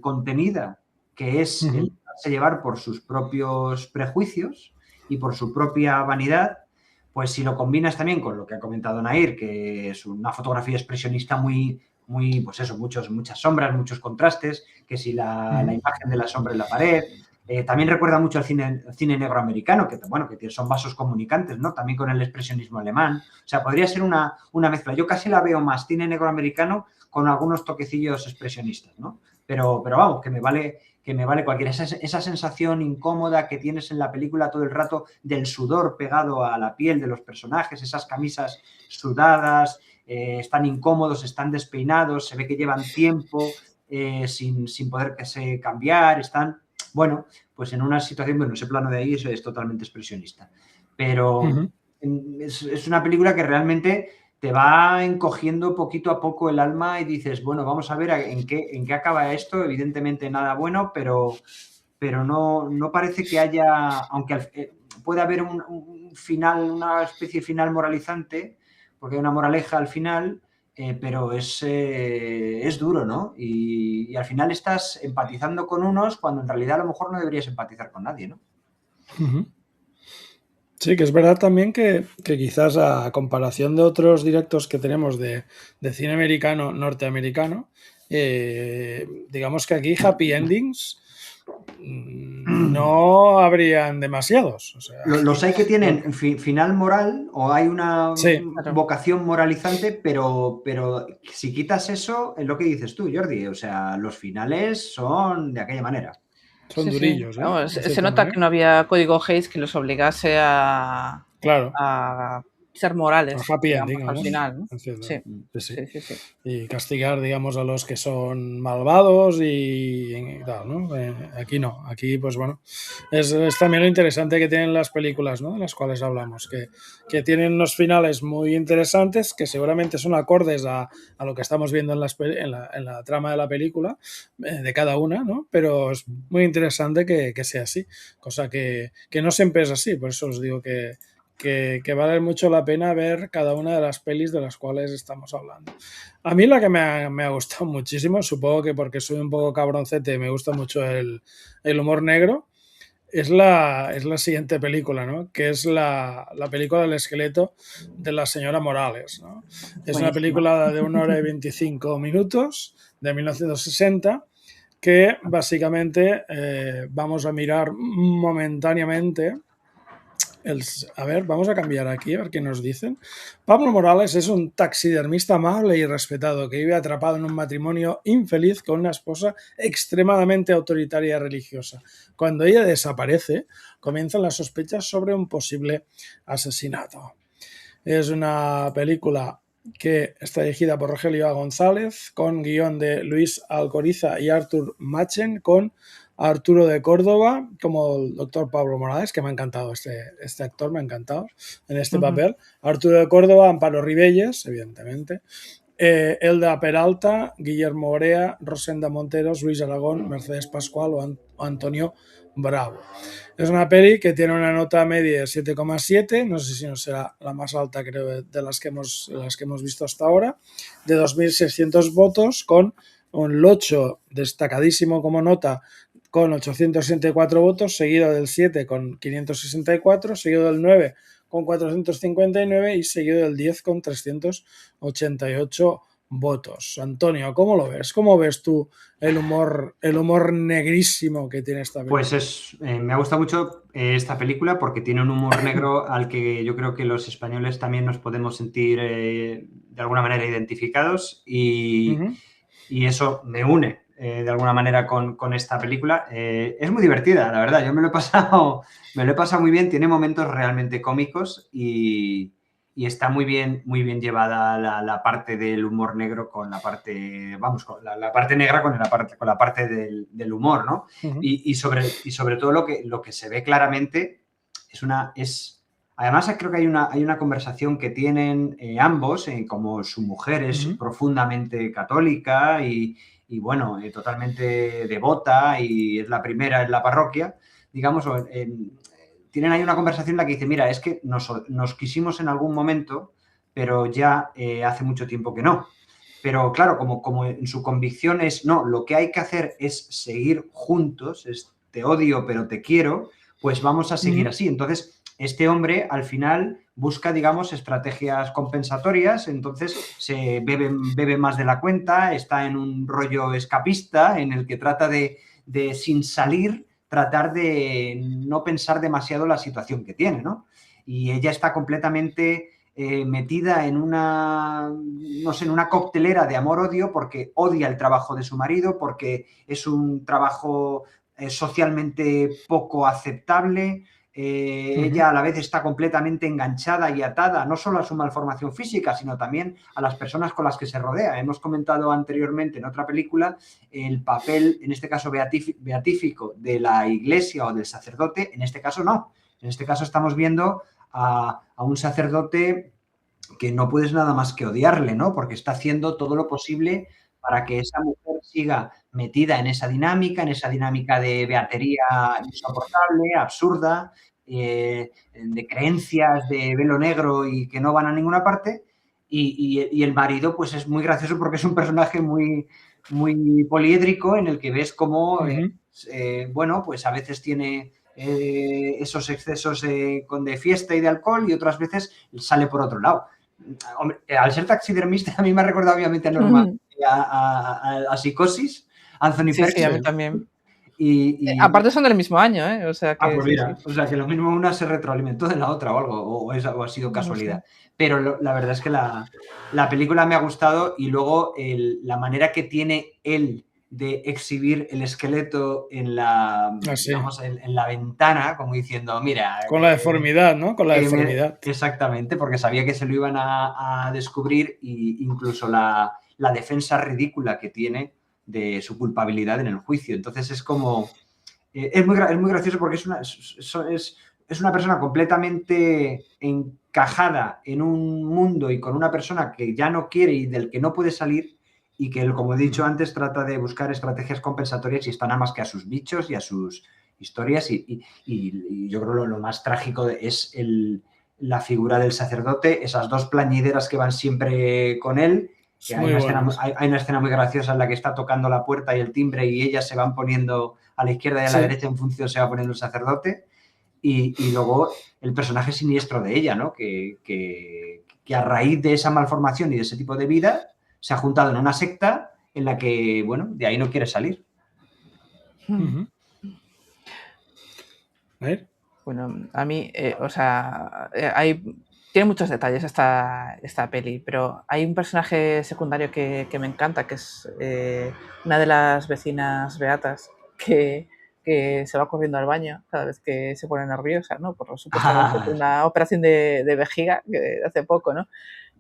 contenida que es el dejarse llevar por sus propios prejuicios y por su propia vanidad, pues si lo combinas también con lo que ha comentado Nair, que es una fotografía expresionista muy, pues eso, muchas sombras, muchos contrastes, que si la imagen de la sombra en la pared, también recuerda mucho al cine negro americano, que son vasos comunicantes, ¿no? También con el expresionismo alemán. O sea, podría ser una mezcla. Yo casi la veo más cine negro americano con algunos toquecillos expresionistas, ¿no? Pero vamos, que me vale cualquiera. Esa sensación incómoda que tienes en la película todo el rato del sudor pegado a la piel de los personajes, esas camisas sudadas, están incómodos, están despeinados, se ve que llevan tiempo sin poderse cambiar, están, bueno, pues en una situación, bueno, ese plano de ahí es totalmente expresionista. Pero es una película que realmente te va encogiendo poquito a poco el alma y dices, bueno, vamos a ver en qué acaba esto. Evidentemente nada bueno, pero no parece que haya, aunque puede haber un final, una especie de final moralizante, porque hay una moraleja al final, pero es duro, ¿no? Y al final estás empatizando con unos cuando en realidad a lo mejor no deberías empatizar con nadie, ¿no? Sí, que es verdad también que quizás a comparación de otros directos que tenemos de cine americano, norteamericano, digamos que aquí happy endings no habrían demasiados. O sea, los hay que tienen final moral o hay una vocación moralizante, pero si quitas eso, es lo que dices tú, Jordi, o sea, los finales son de aquella manera. Son durillos. Sí. Vamos, se nota que no había código Hays que los obligase a ser morales, happy digamos, ending, al final, ¿no? Sí. Sí. Y castigar, digamos, a los que son malvados y tal, ¿no? Aquí no, aquí pues bueno, es también lo interesante que tienen las películas, ¿no?, de las cuales hablamos, que tienen unos finales muy interesantes que seguramente son acordes a lo que estamos viendo en la trama de la película, de cada una, ¿no? Pero es muy interesante que sea así, cosa que no siempre es así, por eso os digo que vale mucho la pena ver cada una de las pelis de las cuales estamos hablando. A mí la que me ha gustado muchísimo, supongo que porque soy un poco cabroncete, me gusta mucho el humor negro, es la siguiente película, ¿no?, que es la película del esqueleto de la señora Morales, ¿no? Es una película de 1 hora y 25 minutos de 1960 que básicamente vamos a mirar momentáneamente A ver, vamos a cambiar aquí a ver qué nos dicen. Pablo Morales es un taxidermista amable y respetado que vive atrapado en un matrimonio infeliz con una esposa extremadamente autoritaria y religiosa. Cuando ella desaparece, comienzan las sospechas sobre un posible asesinato. Es una película que está dirigida por Rogelio A. González, con guión de Luis Alcoriza y Artur Machen, con Arturo de Córdoba como el doctor Pablo Morales, que me ha encantado este actor, me ha encantado en este papel. Arturo de Córdoba, Amparo Ribelles, evidentemente. Elda Peralta, Guillermo Orea, Rosenda Monteros, Luis Aragón, Mercedes Pascual o Antonio Bravo. Es una peli que tiene una nota media de 7,7, no sé si no será la más alta, creo, de las que hemos visto hasta ahora, de 2.600 votos, con un 8 destacadísimo como nota, con 864 votos, seguido del 7 con 564, seguido del 9 con 459 y seguido del 10 con 388 votos. Antonio, ¿cómo lo ves? ¿Cómo ves tú el humor negrísimo que tiene esta película? Pues me ha gustado mucho esta película porque tiene un humor negro al que yo creo que los españoles también nos podemos sentir de alguna manera identificados y eso me une de alguna manera con esta película. Es muy divertida, la verdad. Yo me lo he pasado muy bien. Tiene momentos realmente cómicos y está muy bien llevada la parte del humor negro con la parte, vamos, con la parte negra con la parte del humor, ¿no? Y sobre todo lo que se ve claramente además, creo que hay una conversación que tienen ambos, como su mujer es profundamente católica y bueno, totalmente devota y es la primera en la parroquia, digamos, tienen ahí una conversación en la que dice, mira, es que nos quisimos en algún momento, pero ya hace mucho tiempo que no. Pero claro, como en su convicción es, no, lo que hay que hacer es seguir juntos, es te odio pero te quiero, pues vamos a seguir así. Entonces, este hombre al final busca, digamos, estrategias compensatorias, entonces se bebe más de la cuenta, está en un rollo escapista en el que trata de sin salir, tratar de no pensar demasiado la situación que tiene, ¿no? Y ella está completamente metida en una, no sé, en una coctelera de amor-odio porque odia el trabajo de su marido, porque es un trabajo socialmente poco aceptable. Ella a la vez está completamente enganchada y atada no solo a su malformación física, sino también a las personas con las que se rodea. Hemos comentado anteriormente en otra película el papel, en este caso beatífico, de la iglesia o del sacerdote. En este caso no. En este caso estamos viendo a un sacerdote que no puedes nada más que odiarle, ¿no? Porque está haciendo todo lo posible para que esa mujer siga metida en esa dinámica de beatería insoportable, absurda, de creencias de velo negro y que no van a ninguna parte. Y el marido, pues es muy gracioso porque es un personaje muy, muy poliédrico en el que ves cómo, bueno, pues a veces tiene esos excesos de fiesta y de alcohol y otras veces sale por otro lado. Hombre, al ser taxidermista a mí me ha recordado obviamente a Norma, a Psicosis, Anthony Perkins. Sí, a mí también. Y aparte son del mismo año, ¿eh? O sea que, pues mira, o sea que lo mismo una se retroalimentó de la otra o algo, o ha sido casualidad. No sé. Pero la verdad es que la película me ha gustado y luego la manera que tiene él de exhibir el esqueleto en digamos, en la ventana, como diciendo, mira... Con la deformidad, ¿no? Con la deformidad. Exactamente, porque sabía que se lo iban a descubrir e incluso la defensa ridícula que tiene de su culpabilidad en el juicio. Entonces es como... es muy gracioso porque es una persona completamente encajada en un mundo y con una persona que ya no quiere y del que no puede salir y que, como he dicho antes, trata de buscar estrategias compensatorias y está nada más que a sus bichos y a sus historias y yo creo lo más trágico es la figura del sacerdote, esas dos plañideras que van siempre con él. Que hay una escena muy graciosa en la que está tocando la puerta y el timbre y ellas se van poniendo a la izquierda y a la derecha en función se va poniendo el sacerdote y luego el personaje siniestro de ella, ¿no? Que a raíz de esa malformación y de ese tipo de vida se ha juntado en una secta en la que, bueno, de ahí no quiere salir. A ver. Bueno, a mí, o sea, tiene muchos detalles esta peli, pero hay un personaje secundario que me encanta, que es una de las vecinas beatas que se va corriendo al baño cada vez que se pone nerviosa, ¿no? Por supuestamente por una operación de vejiga que hace poco, ¿no?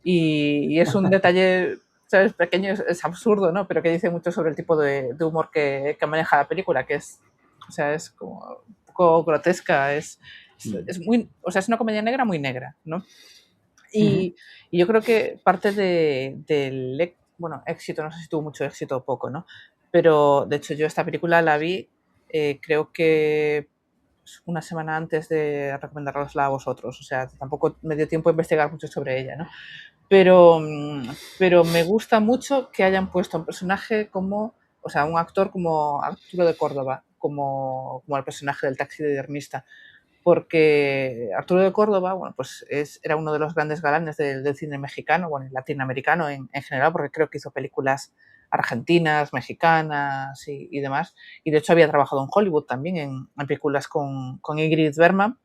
Y es un detalle, ¿sabes? Pequeño, es absurdo, ¿no? Pero que dice mucho sobre el tipo de humor que maneja la película, que es, o sea, es como un poco grotesca, es muy, o sea, es una comedia negra muy negra, ¿no? Y yo creo que parte del bueno, éxito, no sé si tuvo mucho éxito o poco, ¿no? Pero de hecho yo esta película la vi, creo que una semana antes de recomendarosla a vosotros, o sea, tampoco me dio tiempo a investigar mucho sobre ella, ¿no? Pero me gusta mucho que hayan puesto un personaje como, o sea, un actor como Arturo de Córdoba, como el personaje del taxidermista, porque Arturo de Córdoba, bueno, pues era uno de los grandes galanes del cine mexicano, bueno, y latinoamericano en general, porque creo que hizo películas argentinas, mexicanas y demás, y de hecho había trabajado en Hollywood también, en películas con Ingrid Bergman,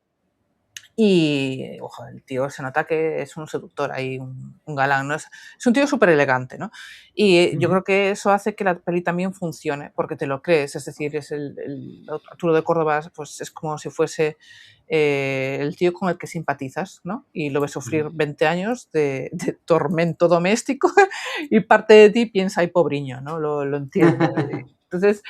y ojo, el tío se nota que es un seductor ahí, un galán, ¿no? Es un tío súper elegante, ¿no? Y yo creo que eso hace que la peli también funcione, porque te lo crees, es decir, es el Arturo de Córdoba, pues es como si fuese el tío con el que simpatizas, ¿no? Y lo ves sufrir 20 años de tormento doméstico y parte de ti piensa, ay, pobriño, ¿no? Lo entiendo. Entonces,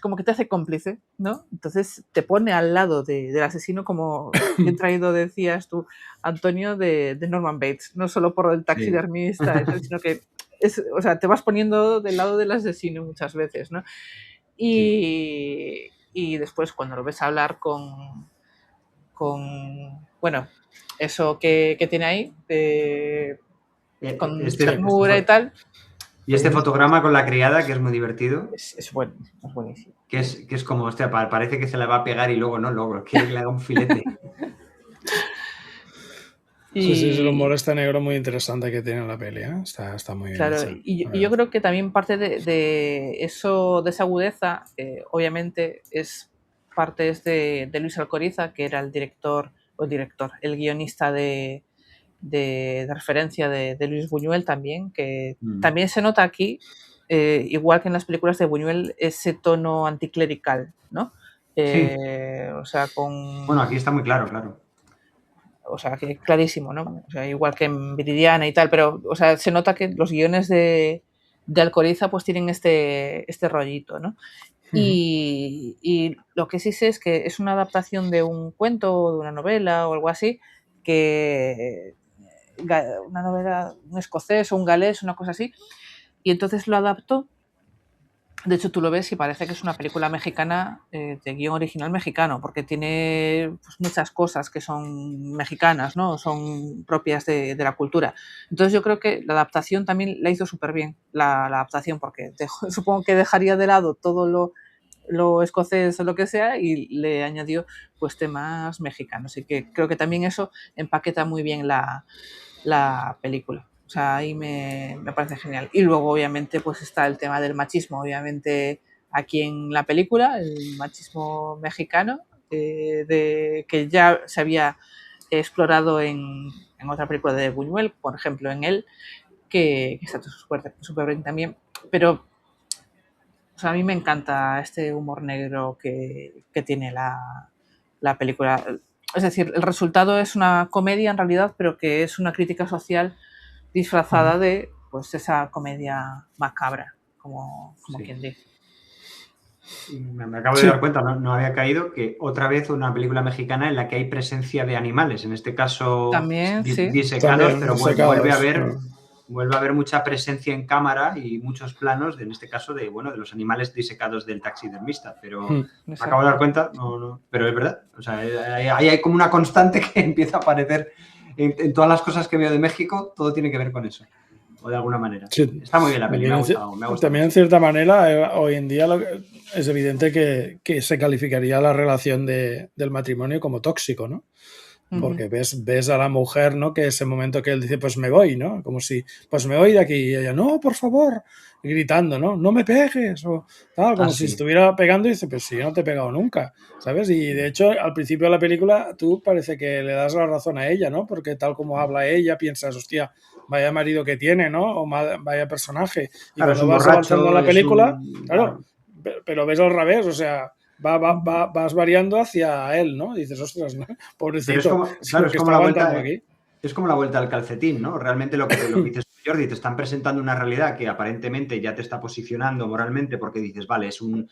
como que te hace cómplice, ¿no? Entonces te pone al lado del asesino, como bien traído decías tú, Antonio, de Norman Bates, no solo por el taxidermista, sino que o sea, te vas poniendo del lado del asesino muchas veces, ¿no? Y después cuando lo ves hablar con bueno, eso que tiene ahí, con ternura y tal. Y este fotograma con la criada, que es muy divertido. Es buenísimo. Que es como, hostia, parece que se la va a pegar y luego no, luego quiere que le haga un filete. Sí, es el humor negro muy interesante que tiene la peli, ¿eh? Está muy bien. Claro, y yo creo que también parte de eso, de esa agudeza, obviamente es parte de Luis Alcoriza, que era el guionista de referencia de Luis Buñuel también, que también se nota aquí, igual que en las películas de Buñuel, ese tono anticlerical, ¿no? O sea, Bueno, aquí está muy claro. O sea, que clarísimo, ¿no? O sea, igual que en Viridiana y tal, pero, o sea, se nota que los guiones de Alcoriza pues tienen este rollito, ¿no? Y lo que sí sé es que es una adaptación de un cuento o de una novela o algo así, que una novela, un escocés o un galés, una cosa así, y entonces lo adaptó. De hecho, tú lo ves y parece que es una película mexicana de guión original mexicano, porque tiene pues, muchas cosas que son mexicanas, ¿no? Son propias de la cultura. Entonces yo creo que la adaptación también la hizo súper bien, la adaptación, porque supongo que dejaría de lado todo lo escocés o lo que sea y le añadió pues temas mexicanos. Y que creo que también eso empaqueta muy bien la película. O sea, ahí me parece genial. Y luego, obviamente, pues está el tema del machismo. Obviamente, aquí en la película, el machismo mexicano, que ya se había explorado en otra película de Buñuel, por ejemplo, en él, que está súper bien también. Pero o sea, a mí me encanta este humor negro que tiene la película. Es decir, el resultado es una comedia en realidad, pero que es una crítica social disfrazada de pues esa comedia macabra, como quien dice. Me acabo de dar cuenta, no había caído, que otra vez una película mexicana en la que hay presencia de animales, en este caso también, disecados, también, pero vuelve a haber mucha presencia en cámara y muchos planos, en este caso, de los animales disecados del taxidermista. Pero me acabo de dar cuenta, pero es verdad. O sea, ahí hay como una constante que empieza a aparecer en todas las cosas que veo de México, todo tiene que ver con eso. O de alguna manera. Sí. Está muy bien la peli, me ha gustado. También, en cierta manera, hoy en día es evidente que se calificaría la relación del matrimonio como tóxico, ¿no? Porque ves a la mujer, ¿no? Que ese momento que él dice, pues me voy, ¿no? Como si, pues me voy de aquí. Y ella, no, por favor, gritando, ¿no? No me pegues. O tal, como si estuviera pegando y dice, pues sí, yo no te he pegado nunca, ¿sabes? Y de hecho, al principio de la película, tú parece que le das la razón a ella, ¿no? Porque tal como habla ella, piensas, hostia, vaya marido que tiene, ¿no? O vaya personaje. Y claro, cuando vas avanzando en la película, claro, claro, pero ves al revés, o sea, vas variando hacia él, ¿no? Y dices, ostras, ¿no? Pobrecito, pero es como, es claro, lo es que como está la aguantando vuelta, aquí. es como la vuelta al calcetín, ¿no? Realmente lo que dices tú, Jordi, te están presentando una realidad que aparentemente ya te está posicionando moralmente porque dices, vale, es un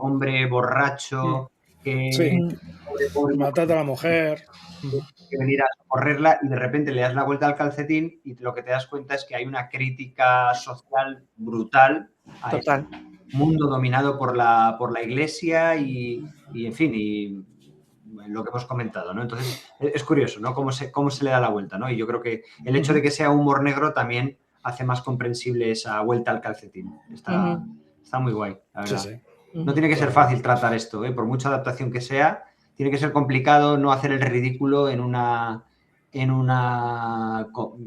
hombre borracho Sí, que pobre maltrata a mujer, la mujer. que venir a socorrerla y de repente le das la vuelta al calcetín y lo que te das cuenta es que hay una crítica social brutal a ese Total. mundo dominado por la iglesia y en fin, y lo que hemos comentado, ¿no? Entonces, es curioso, ¿no? Cómo se le da la vuelta, ¿no? Y yo creo que el hecho de que sea humor negro también hace más comprensible esa vuelta al calcetín. Está muy guay, la verdad. Sí, sí. No tiene que ser fácil tratar esto, ¿eh? Por mucha adaptación que sea, tiene que ser complicado no hacer el ridículo en una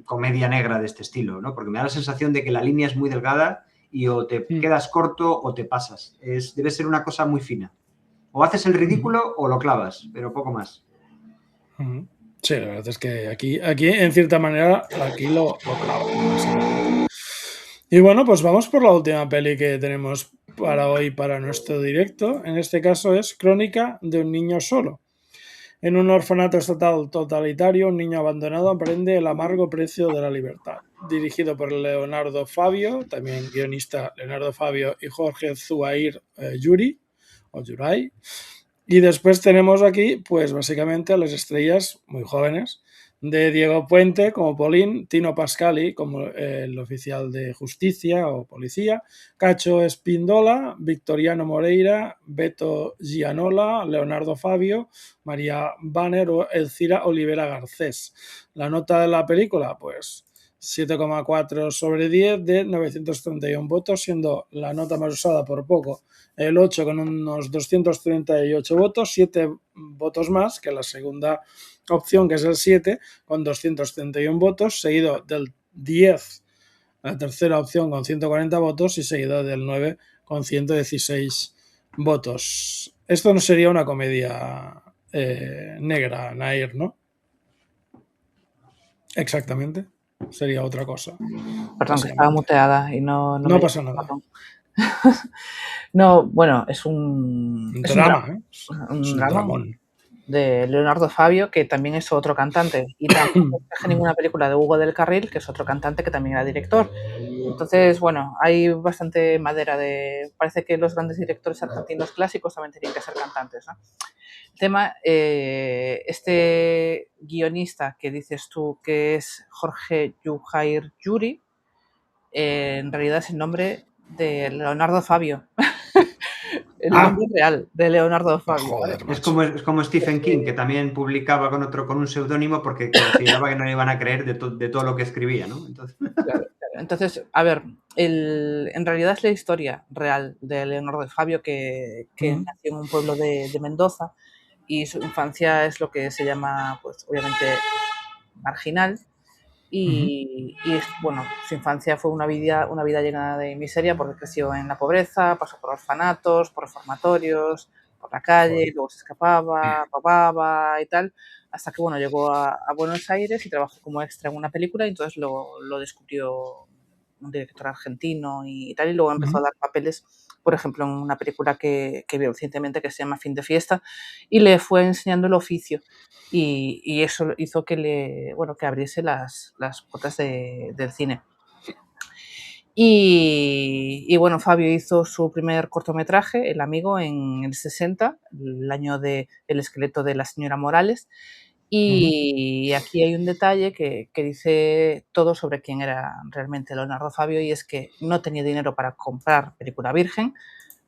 comedia negra de este estilo, ¿no? Porque me da la sensación de que la línea es muy delgada y o te quedas corto o te pasas. Debe ser una cosa muy fina. O haces el ridículo o lo clavas, pero poco más. Sí, la verdad es que aquí en cierta manera, aquí lo clava, básicamente. Y bueno, pues vamos por la última peli que tenemos para hoy, para nuestro directo. En este caso es Crónica de un niño solo. En un orfanato estatal totalitario, un niño abandonado aprende el amargo precio de la libertad. Dirigido por Leonardo Fabio, también guionista Leonardo Fabio y Jorge Zuair Yuri, o Yuray. Y después tenemos aquí, pues básicamente a las estrellas muy jóvenes de Diego Puente como Polín, Tino Pascali como el oficial de justicia o policía, Cacho Espíndola, Victoriano Moreira, Beto Gianola, Leonardo Fabio, María Banner o Elcira Olivera Garcés. La nota de la película, pues 7,4 sobre 10 de 931 votos, siendo la nota más usada por poco el 8 con unos 238 votos, 7 votos más que la segunda opción, que es el 7, con 231 votos, seguido del 10, la tercera opción, con 140 votos, y seguido del 9, con 116 votos. Esto no sería una comedia negra, Nair, ¿no? Exactamente. Sería otra cosa. Perdón, que estaba muteada y no No pasa nada. No, bueno, es un drama, ¿eh? Un drama de Leonardo Fabio, que también es otro cantante, y tampoco traje ninguna película de Hugo del Carril, que es otro cantante que también era director. Entonces, bueno, hay bastante madera de... Parece que los grandes directores argentinos clásicos también tenían que ser cantantes, ¿no? El tema, este guionista que dices tú que es Jorge Yujair Yuri, en realidad es el nombre de Leonardo Fabio. El nombre real de Leonardo Fabio. Joder, es como Stephen King, que también publicaba con un seudónimo porque consideraba que no le iban a creer de todo lo que escribía, ¿no? Entonces, a ver, en realidad es la historia real de Leonardo Fabio, que nació en un pueblo de Mendoza, y su infancia es lo que se llama, pues obviamente, marginal. Y bueno, su infancia fue una vida llena de miseria, porque creció en la pobreza, pasó por orfanatos, por reformatorios, por la calle, luego se escapaba, robaba y tal, hasta que bueno, llegó a Buenos Aires y trabajó como extra en una película, y entonces lo descubrió un director argentino y tal, y luego empezó a dar papeles, por ejemplo, en una película que vio recientemente que se llama Fin de Fiesta, y le fue enseñando el oficio. Y eso hizo que abriese las puertas del cine. Y bueno, Fabio hizo su primer cortometraje, El amigo, en el 60, el año de El esqueleto de la señora Morales. Y aquí hay un detalle que dice todo sobre quién era realmente Leonardo Fabio, y es que no tenía dinero para comprar película virgen,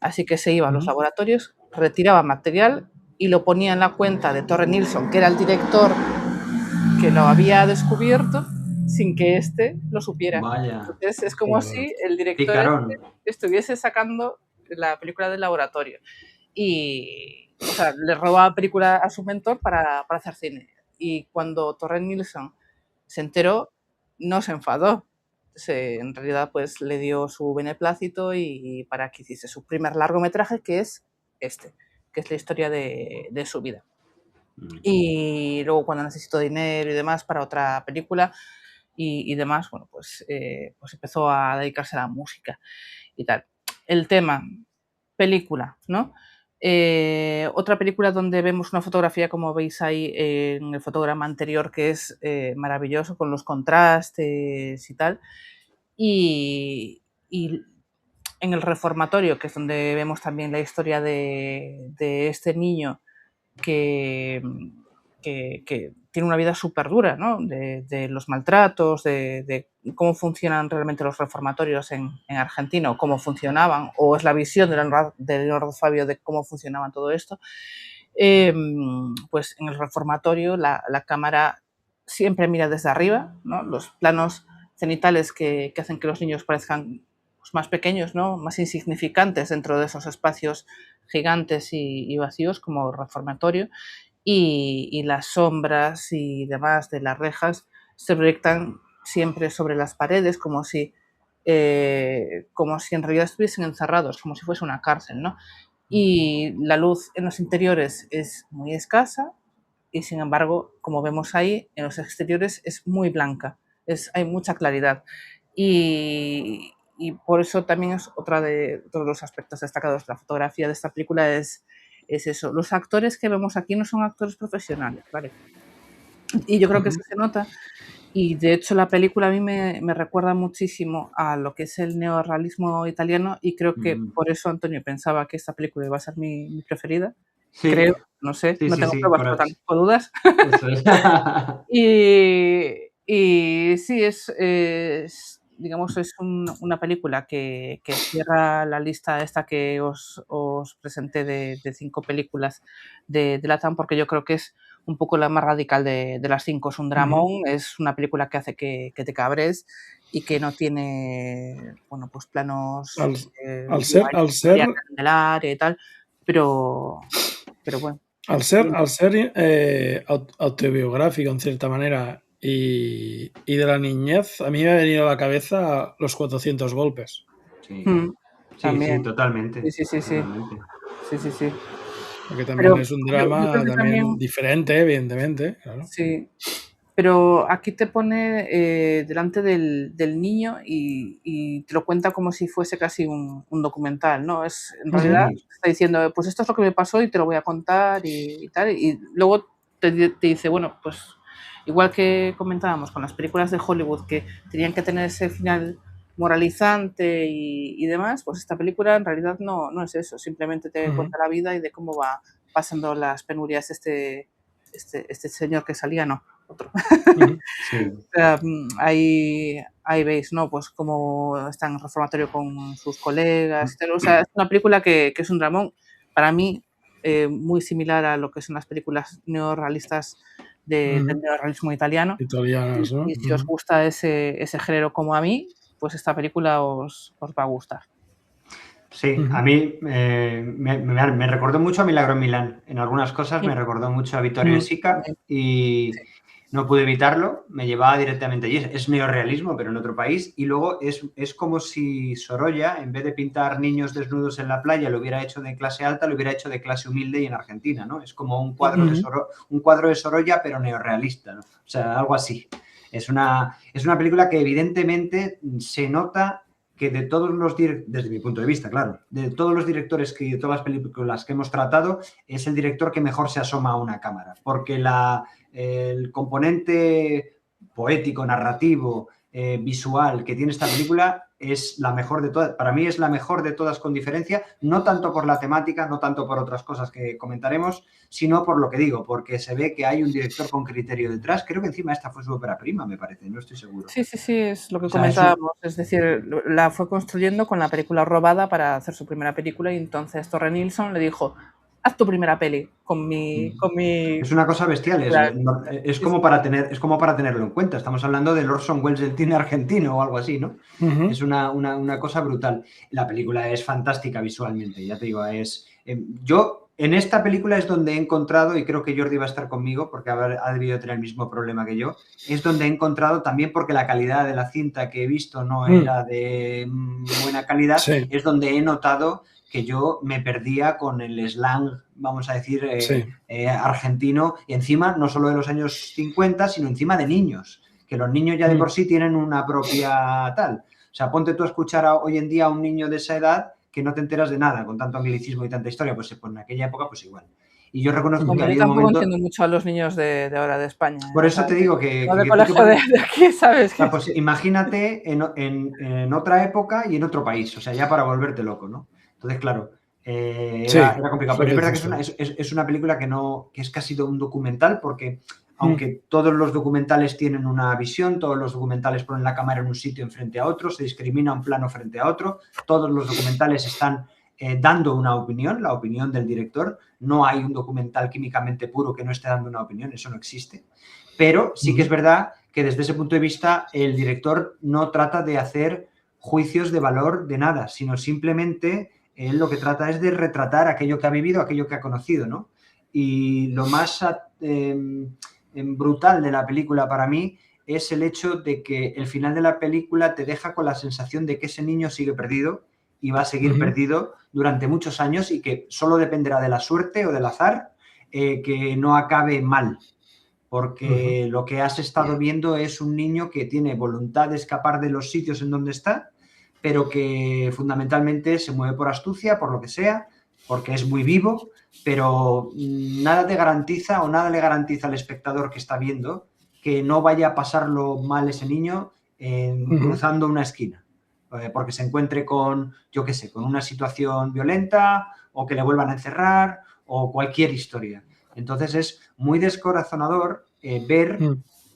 así que se iba a los laboratorios, retiraba material y lo ponía en la cuenta de Torre Nilsson, que era el director que lo había descubierto, sin que éste lo supiera. Vaya. Entonces es como si el director estuviese sacando la película del laboratorio. Y, o sea, le roba película a su mentor para hacer cine. y cuando Torre Nilsson se enteró, no se enfadó. En realidad, pues le dio su beneplácito y para que hiciese su primer largometraje, que es que es la historia de su vida. Y luego cuando necesitó dinero y demás para otra película y demás, bueno, pues empezó a dedicarse a la música y tal. El tema, película, ¿no? Otra película donde vemos una fotografía, como veis ahí en el fotograma anterior, que es maravilloso, con los contrastes y tal. Y en el reformatorio, que es donde vemos también la historia de este niño que tiene una vida súper dura, ¿no? De los maltratos, de cómo funcionan realmente los reformatorios en Argentina, o cómo funcionaban, o es la visión de Leonardo Fabio de cómo funcionaba todo esto. Pues en el reformatorio la cámara siempre mira desde arriba, ¿no? Los planos cenitales que hacen que los niños parezcan pues, más pequeños, ¿no? Más insignificantes dentro de esos espacios gigantes y vacíos como reformatorio, y las sombras y demás de las rejas se proyectan siempre sobre las paredes como si en realidad estuviesen encerrados, como si fuese una cárcel, ¿no? Y la luz en los interiores es muy escasa y sin embargo, como vemos ahí, en los exteriores es muy blanca, hay mucha claridad y por eso también es otro de los aspectos destacados de la fotografía de esta película es eso. Los actores que vemos aquí no son actores profesionales, ¿vale? Y yo creo que eso se nota. Y de hecho la película a mí me recuerda muchísimo a lo que es el neorrealismo italiano y creo que por eso Antonio pensaba que esta película iba a ser mi preferida. Sí. Creo, no sé, Sí, no sí, tengo sí, pruebas, pero tampoco dudas. Eso es. y sí, digamos, es una película que cierra la lista esta que os presenté de 5 películas de Latam, porque yo creo que es un poco la más radical de las 5. Es un dramón, es una película que hace que te cabres y que no tiene, bueno, pues planos al ser y tal, pero bueno. Al ser autobiográfico en cierta manera y de la niñez, a mí me ha venido a la cabeza Los 400 golpes. Sí, también. sí, totalmente. Sí. Totalmente. Sí. Porque también Pero es un yo drama creo que también diferente, evidentemente. Claro. Sí, pero aquí te pone delante del niño y te lo cuenta como si fuese casi un documental, ¿no? En realidad está diciendo, pues esto es lo que me pasó y te lo voy a contar y tal, y luego te dice, bueno, pues igual que comentábamos con las películas de Hollywood que tenían que tener ese final moralizante y demás, pues esta película en realidad no es eso, simplemente te cuenta la vida y de cómo va pasando las penurias este señor que salía, no, otro. Sí. O sea, ahí veis, ¿no? Pues cómo está en el reformatorio con sus colegas. O sea, es una película que es un dramón, para mí, muy similar a lo que son las películas neorrealistas del neorrealismo italiano. Italianas, ¿no? Y si os gusta ese género como a mí, pues esta película os va a gustar. Sí, a mí me recordó mucho a Milagro en Milán. En algunas cosas me recordó mucho a Vittorio De Sica y no pude evitarlo. Me llevaba directamente allí. Es neorrealismo, pero en otro país. Y luego es como si Sorolla, en vez de pintar niños desnudos en la playa, lo hubiera hecho de clase alta, lo hubiera hecho de clase humilde y en Argentina, ¿no? Es como un cuadro de Sorolla, pero neorrealista, ¿no? O sea, algo así. Es una película que evidentemente se nota que de todos los desde mi punto de vista, claro, de todos los directores y de todas las películas que hemos tratado, es el director que mejor se asoma a una cámara, porque el componente poético, narrativo, visual que tiene esta película es la mejor de todas. Para mí es la mejor de todas con diferencia, no tanto por la temática, no tanto por otras cosas que comentaremos, sino por lo que digo, porque se ve que hay un director con criterio detrás. Creo que encima esta fue su ópera prima, me parece, no estoy seguro. Sí, es lo que comentábamos. Es decir, la fue construyendo con la película robada para hacer su primera película y entonces Torre Nilsson le dijo, haz tu primera peli con mi... Es una cosa bestial, es como para tenerlo en cuenta. Estamos hablando del Orson Welles del cine argentino o algo así, ¿no? Es una cosa brutal. La película es fantástica visualmente, ya te digo, yo En esta película es donde he encontrado, y creo que Jordi va a estar conmigo porque ha debido tener el mismo problema que yo, es donde he encontrado también porque la calidad de la cinta que he visto no era de buena calidad, Sí. es donde he notado que yo me perdía con el slang, vamos a decir, argentino, y encima no solo de los años 50, sino encima de niños, que los niños ya de por sí tienen una propia tal. O sea, ponte tú a escuchar hoy en día a un niño de esa edad que no te enteras de nada con tanto anglicismo y tanta historia, pues en aquella época pues igual. Y yo reconozco que había un momento... Yo tampoco entiendo mucho a los niños de ahora de España. Por eso te digo que... de colegio de aquí, ¿sabes? Pues imagínate en otra época y en otro país, o sea, ya para volverte loco, ¿no? Entonces, claro, era complicado. Pero es verdad que es una película que es casi un documental porque... Aunque todos los documentales tienen una visión, todos los documentales ponen la cámara en un sitio enfrente a otro, se discrimina un plano frente a otro, todos los documentales están dando una opinión, la opinión del director. No hay un documental químicamente puro que no esté dando una opinión, eso no existe. Pero sí que es verdad que desde ese punto de vista el director no trata de hacer juicios de valor de nada, sino simplemente él lo que trata es de retratar aquello que ha vivido, aquello que ha conocido, ¿no? Y lo más... brutal de la película para mí es el hecho de que el final de la película te deja con la sensación de que ese niño sigue perdido y va a seguir perdido durante muchos años y que solo dependerá de la suerte o del azar que no acabe mal, porque lo que has estado viendo es un niño que tiene voluntad de escapar de los sitios en donde está, pero que fundamentalmente se mueve por astucia, por lo que sea, porque es muy vivo, pero nada te garantiza o nada le garantiza al espectador que está viendo que no vaya a pasarlo mal ese niño cruzando una esquina, porque se encuentre con, yo qué sé, con una situación violenta o que le vuelvan a encerrar o cualquier historia. Entonces es muy descorazonador ver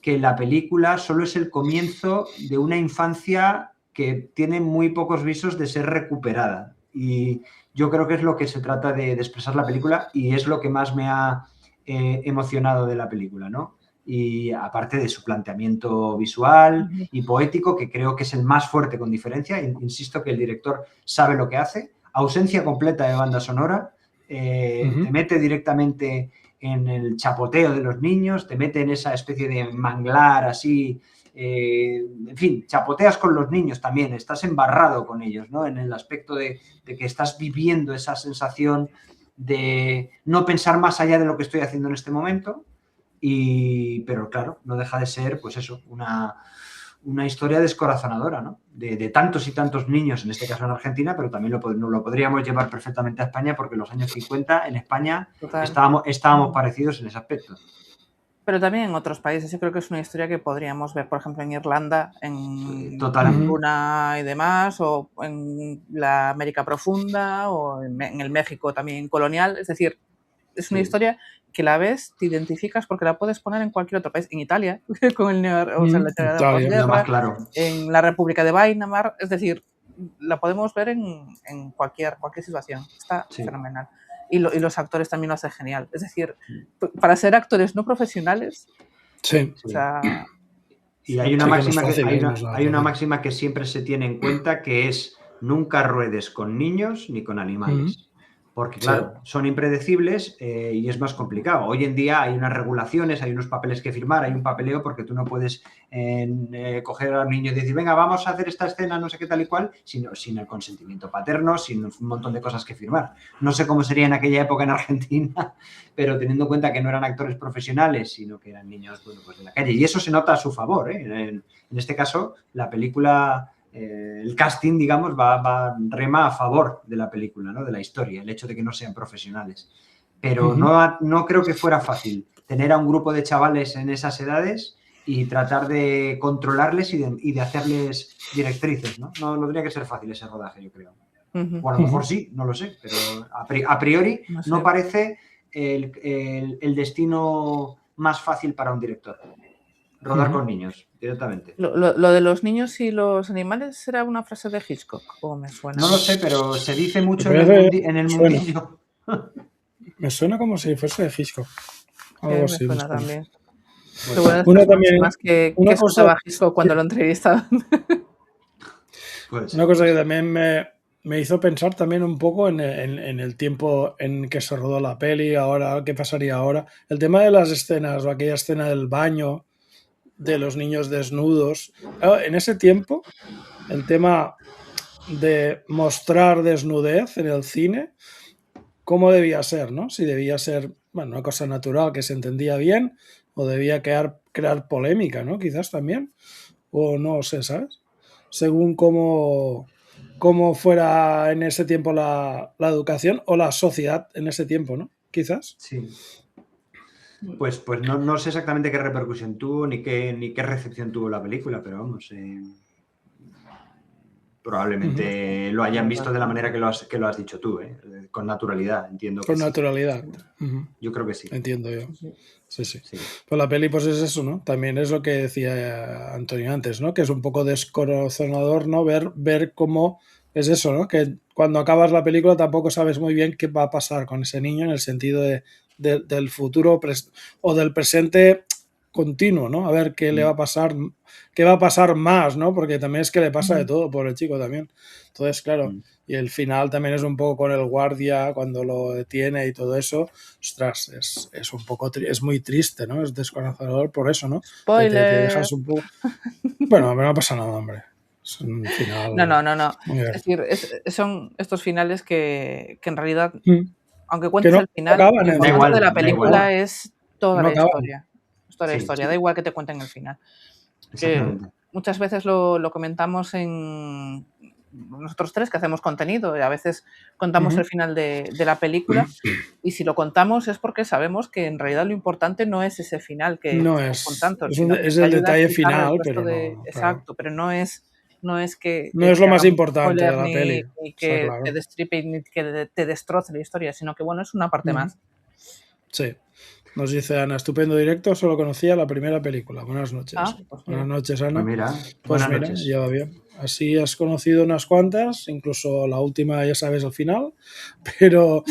que la película solo es el comienzo de una infancia que tiene muy pocos visos de ser recuperada. Y yo creo que es lo que se trata de expresar la película y es lo que más me ha emocionado de la película, ¿no? Y aparte de su planteamiento visual y poético, que creo que es el más fuerte con diferencia, insisto que el director sabe lo que hace, ausencia completa de banda sonora, te mete directamente en el chapoteo de los niños, te mete en esa especie de manglar así... en fin, chapoteas con los niños también, estás embarrado con ellos, ¿no? En el aspecto de que estás viviendo esa sensación de no pensar más allá de lo que estoy haciendo en este momento, pero claro, no deja de ser, pues eso, una historia descorazonadora, ¿no? De tantos y tantos niños, en este caso en Argentina, pero también lo podríamos llevar perfectamente a España, porque en los años 50 en España estábamos parecidos en ese aspecto. Pero también en otros países. Yo creo que es una historia que podríamos ver, por ejemplo, en Irlanda, en Luna y demás, o en la América Profunda, o en el México también colonial. Es decir, es una historia que la ves, te identificas porque la puedes poner en cualquier otro país. En Italia, con la teoría de la posguerra, claro. En la República de Weimar. Es decir, la podemos ver en cualquier situación. Está fenomenal. Y los actores también lo hacen genial. Es decir, para ser actores no profesionales... Sí. O sea, y hay una máxima que siempre se tiene en cuenta, que es nunca ruedes con niños ni con animales. Porque, claro, son impredecibles y es más complicado. Hoy en día hay unas regulaciones, hay unos papeles que firmar, hay un papeleo, porque tú no puedes coger al niño y decir, venga, vamos a hacer esta escena, no sé qué tal y cual, sin el consentimiento paterno, sin un montón de cosas que firmar. No sé cómo sería en aquella época en Argentina, pero teniendo en cuenta que no eran actores profesionales, sino que eran niños, bueno, pues de la calle. Y eso se nota a su favor, ¿eh? En este caso, la película... el casting, digamos, rema a favor de la película, ¿no? De la historia, el hecho de que no sean profesionales. Pero no creo que fuera fácil tener a un grupo de chavales en esas edades y tratar de controlarles y de hacerles directrices, ¿no? No tenía que ser fácil ese rodaje, yo creo. O a lo mejor sí, no lo sé, pero a priori no parece el destino más fácil para un director. Rodar con niños, directamente. ¿Lo de los niños y los animales será una frase de Hitchcock? ¿O me suena? No lo sé, pero se dice mucho en el mundillo. Me suena como si fuese de Hitchcock. Algo así. Me suena también. Bueno, también, más que escuchaba Hitchcock cuando lo entrevistaban. Pues, una cosa que también me me hizo pensar también un poco en el tiempo en que se rodó la peli, ahora, qué pasaría ahora. El tema de las escenas, o aquella escena del baño, de los niños desnudos. Claro, en ese tiempo, el tema de mostrar desnudez en el cine, ¿cómo debía ser, no? Si debía ser, bueno, una cosa natural que se entendía bien, o debía crear polémica, ¿no? Quizás también, o no sé, ¿sabes? Según cómo fuera en ese tiempo la educación o la sociedad en ese tiempo, ¿no? Quizás. Sí. Pues no sé exactamente qué repercusión tuvo ni qué recepción tuvo la película, pero vamos, probablemente lo hayan visto de la manera que lo has dicho tú, con naturalidad, entiendo que Con sí. naturalidad. Yo creo que sí. Entiendo yo. Sí. Sí. Pues la peli pues es eso, ¿no? También es lo que decía Antonio antes, ¿no? Que es un poco descorazonador, ¿no? Ver cómo es eso, ¿no? Que cuando acabas la película tampoco sabes muy bien qué va a pasar con ese niño en el sentido del futuro o del presente continuo, ¿no? A ver qué le va a pasar, qué va a pasar más, ¿no? Porque también es que le pasa de todo por el chico también. Entonces, claro, y el final también es un poco con el guardia cuando lo detiene y todo eso. Ostras, es un poco es muy triste, ¿no? Es descorazonador por eso, ¿no? Te dejas un poco. Bueno, a mí no pasa nada, hombre. Es un final. No. Es decir, son estos finales que en realidad, aunque cuentes no el final, acaban, lo importante de la película es toda no la acaban. historia. Es toda la historia, da igual que te cuenten el final. Exactamente. Muchas veces lo comentamos en nosotros tres que hacemos contenido, y a veces contamos el final de la película, y si lo contamos es porque sabemos que en realidad lo importante no es ese final que no estamos contando, es sino que el te ayuda a detalle explicar el final, resto pero de... no. Exacto, pero no es que No es te lo más haga un importante spoiler de la peli. ni Está que claro. te destripe ni que te destroce la historia, sino que, bueno, es una parte más. Sí. Nos dice Ana, estupendo directo, solo conocía la primera película. Buenas noches. Pues buenas noches, Ana. Buenas noches. Ya va bien. Así has conocido unas cuantas, incluso la última ya sabes al final, pero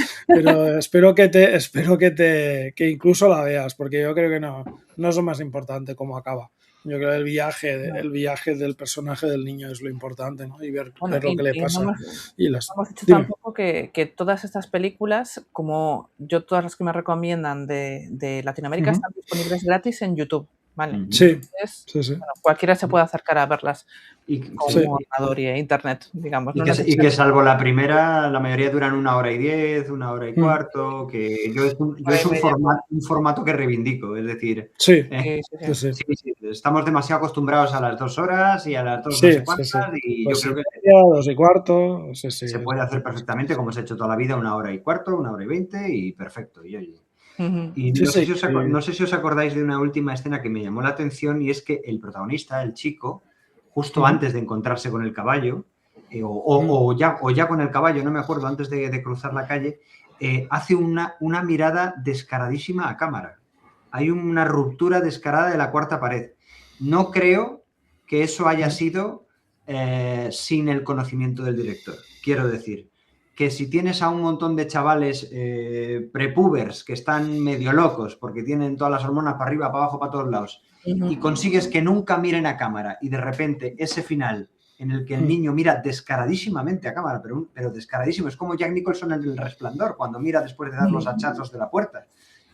espero que incluso la veas, porque yo creo que no es lo más importante cómo acaba. Yo creo que el viaje del personaje del niño es lo importante, ¿no? Y ver lo que le pasa. No hemos dicho Dime. tampoco que todas estas películas, como yo todas las que me recomiendan de Latinoamérica, están disponibles gratis en YouTube, ¿vale? Sí. Entonces, bueno, cualquiera se puede acercar a verlas con un ordenador y internet, digamos. Y que salvo la primera, la mayoría duran 1h10, 1h15, que yo es un formato que reivindico, es decir, sí. Estamos demasiado acostumbrados a las 2 horas y a las 2 no sé cuántas, y yo creo que 2:15, se puede hacer perfectamente como se ha hecho toda la vida, 1h15, 1h20 y perfecto. Y no sé si os acordáis de una última escena que me llamó la atención, y es que el protagonista, el chico, justo antes de encontrarse con el caballo, o ya con el caballo, no me acuerdo, antes de cruzar la calle, hace una mirada descaradísima a cámara. Hay una ruptura descarada de la cuarta pared. No creo que eso haya sido sin el conocimiento del director. Quiero decir, que si tienes a un montón de chavales prepubers que están medio locos porque tienen todas las hormonas para arriba, para abajo, para todos lados, y consigues que nunca miren a cámara, y de repente ese final en el que el niño mira descaradísimamente a cámara, pero descaradísimo, es como Jack Nicholson en El Resplandor, cuando mira después de dar los hachazos de la puerta.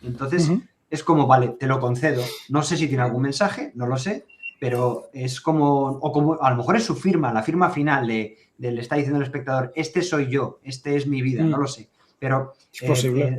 Entonces es como, vale, te lo concedo. No sé si tiene algún mensaje, no lo sé, pero es como a lo mejor es su firma, la firma final le está diciendo al espectador, este soy yo, este es mi vida, no lo sé. Pero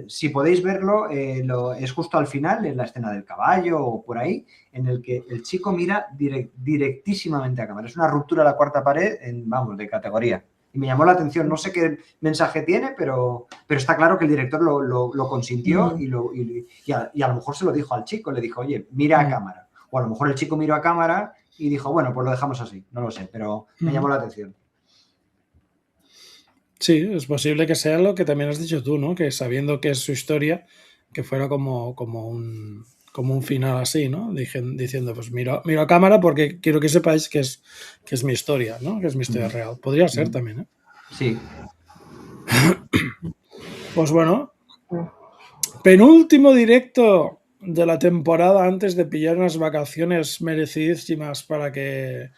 si podéis verlo, es justo al final, en la escena del caballo o por ahí, en el que el chico mira directísimamente a cámara. Es una ruptura de la cuarta pared, de categoría. Y me llamó la atención, no sé qué mensaje tiene, pero está claro que el director lo consintió y a lo mejor se lo dijo al chico, le dijo, oye, mira a cámara. O a lo mejor el chico miró a cámara y dijo, bueno, pues lo dejamos así, no lo sé, pero me llamó la atención. Sí, es posible que sea lo que también has dicho tú, ¿no? Que sabiendo que es su historia, que fuera como un final así, ¿no? Diciendo, pues miro a cámara porque quiero que sepáis que es mi historia, ¿no? Que es mi historia real. Podría ser también, ¿eh? Sí. Pues bueno, penúltimo directo de la temporada antes de pillar unas vacaciones merecidísimas para que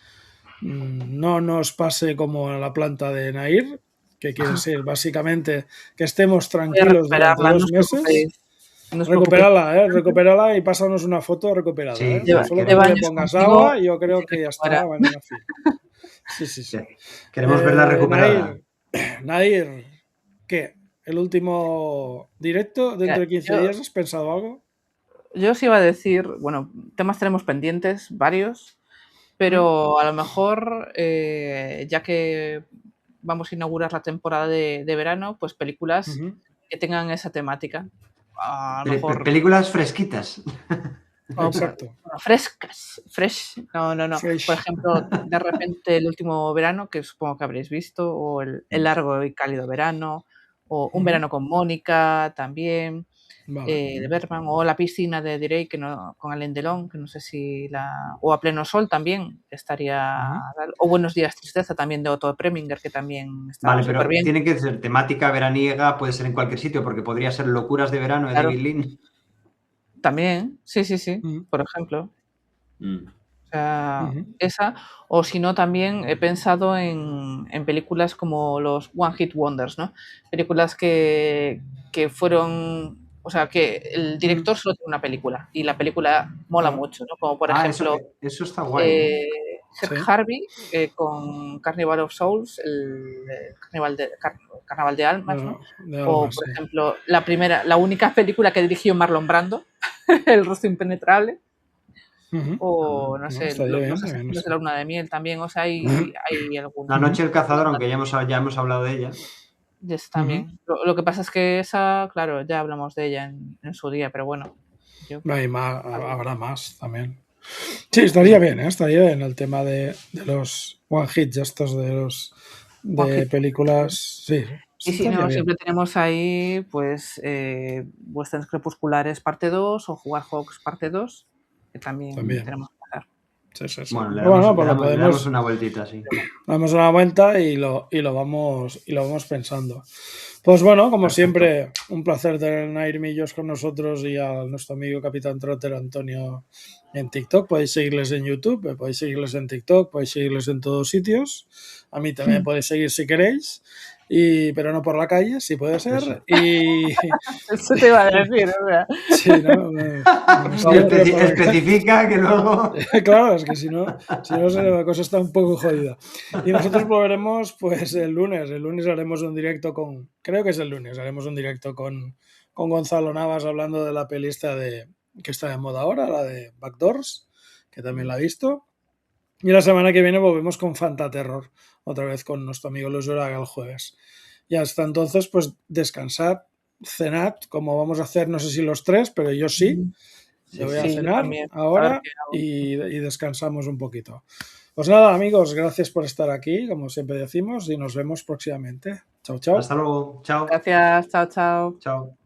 no nos pase como en la planta de Nair. ¿Qué quiere decir? Básicamente que estemos Voy a tranquilos durante recuperarla, no 2 os meses. preocupéis. No os preocupéis. Recupérala y pásanos una foto recuperada. Sí, Lleva, Solo lleva con que le años pongas contigo agua, yo y creo se que ya recupera. está, bueno, en fin. Sí. Queremos verla recuperada. Nair, ¿qué? ¿El último directo dentro de 15 días? ¿Has pensado algo? Yo os iba a decir, bueno, temas tenemos pendientes, varios, pero a lo mejor, ya que vamos a inaugurar la temporada de verano, pues películas que tengan esa temática. A lo mejor Películas fresquitas. como Exacto. frescas, fresh. No. Fresh. Por ejemplo, de repente el último verano, que supongo que habréis visto, o el largo y cálido verano, o Un verano con Mónica también. Vale. De Bergman, o La piscina de Direy, que no, con Alain Delon, que no sé si o A pleno sol también estaría, o Buenos días tristeza también de Otto Preminger, que también está Vale, súper pero bien. tiene que ser temática veraniega, puede ser en cualquier sitio, porque podría ser Locuras de verano de Claro. David Lean. También, sí, por ejemplo. O sea, esa, o si no, también he pensado en películas como los One Hit Wonders, ¿no? Películas que fueron, o sea, que el director solo tiene una película y la película mola mucho, ¿no? Como por ejemplo, Eso está guay. Herb Sí. Harvey con Carnival of Souls, el Carnaval de Almas, ¿no? O, por ejemplo, la única película que dirigió Marlon Brando, El rostro impenetrable. O no sé, los asesinos de la luna de miel también, o sea, hay algunos. La noche del cazador, aunque ya hemos hablado de ella. Yes, también. Lo que pasa es que esa, claro, ya hablamos de ella en su día, pero bueno. Habrá más también. Sí, estaría bien, estaría bien el tema de los one hits estos de películas. Sí. Y si no, siempre tenemos ahí, pues, Westerns crepusculares parte 2 o Jugar Hawks parte 2, que también tenemos que hacer. Sí. Bueno, le podemos, damos una vueltita, sí. Damos una vuelta y lo vamos pensando. Pues bueno, como siempre, un placer tener a Nair Millos con nosotros y a nuestro amigo Capitán Trotter Antonio en TikTok. Podéis seguirles en YouTube, podéis seguirles en TikTok, podéis seguirles en todos sitios. A mí también podéis seguir si queréis, pero no por la calle, si puede ser. Eso. Eso te iba a decir, o sea. Sí, ¿no? Especifica que luego... Claro, es que si no la cosa está un poco jodida. Y nosotros volveremos pues el lunes. El lunes haremos un directo creo que es el lunes, haremos un directo con Gonzalo Navas hablando de la pelista que está de moda ahora, la de Backdoors, que también la he visto. Y la semana que viene volvemos con Fantaterror, otra vez con nuestro amigo Luis Oraga el jueves. Y hasta entonces, pues descansad, cenad, como vamos a hacer, no sé si los tres, pero yo sí. Yo voy a cenar ahora y descansamos un poquito. Pues nada, amigos, gracias por estar aquí, como siempre decimos, y nos vemos próximamente. Chao. Hasta luego. Chao. Gracias, chao. Chao.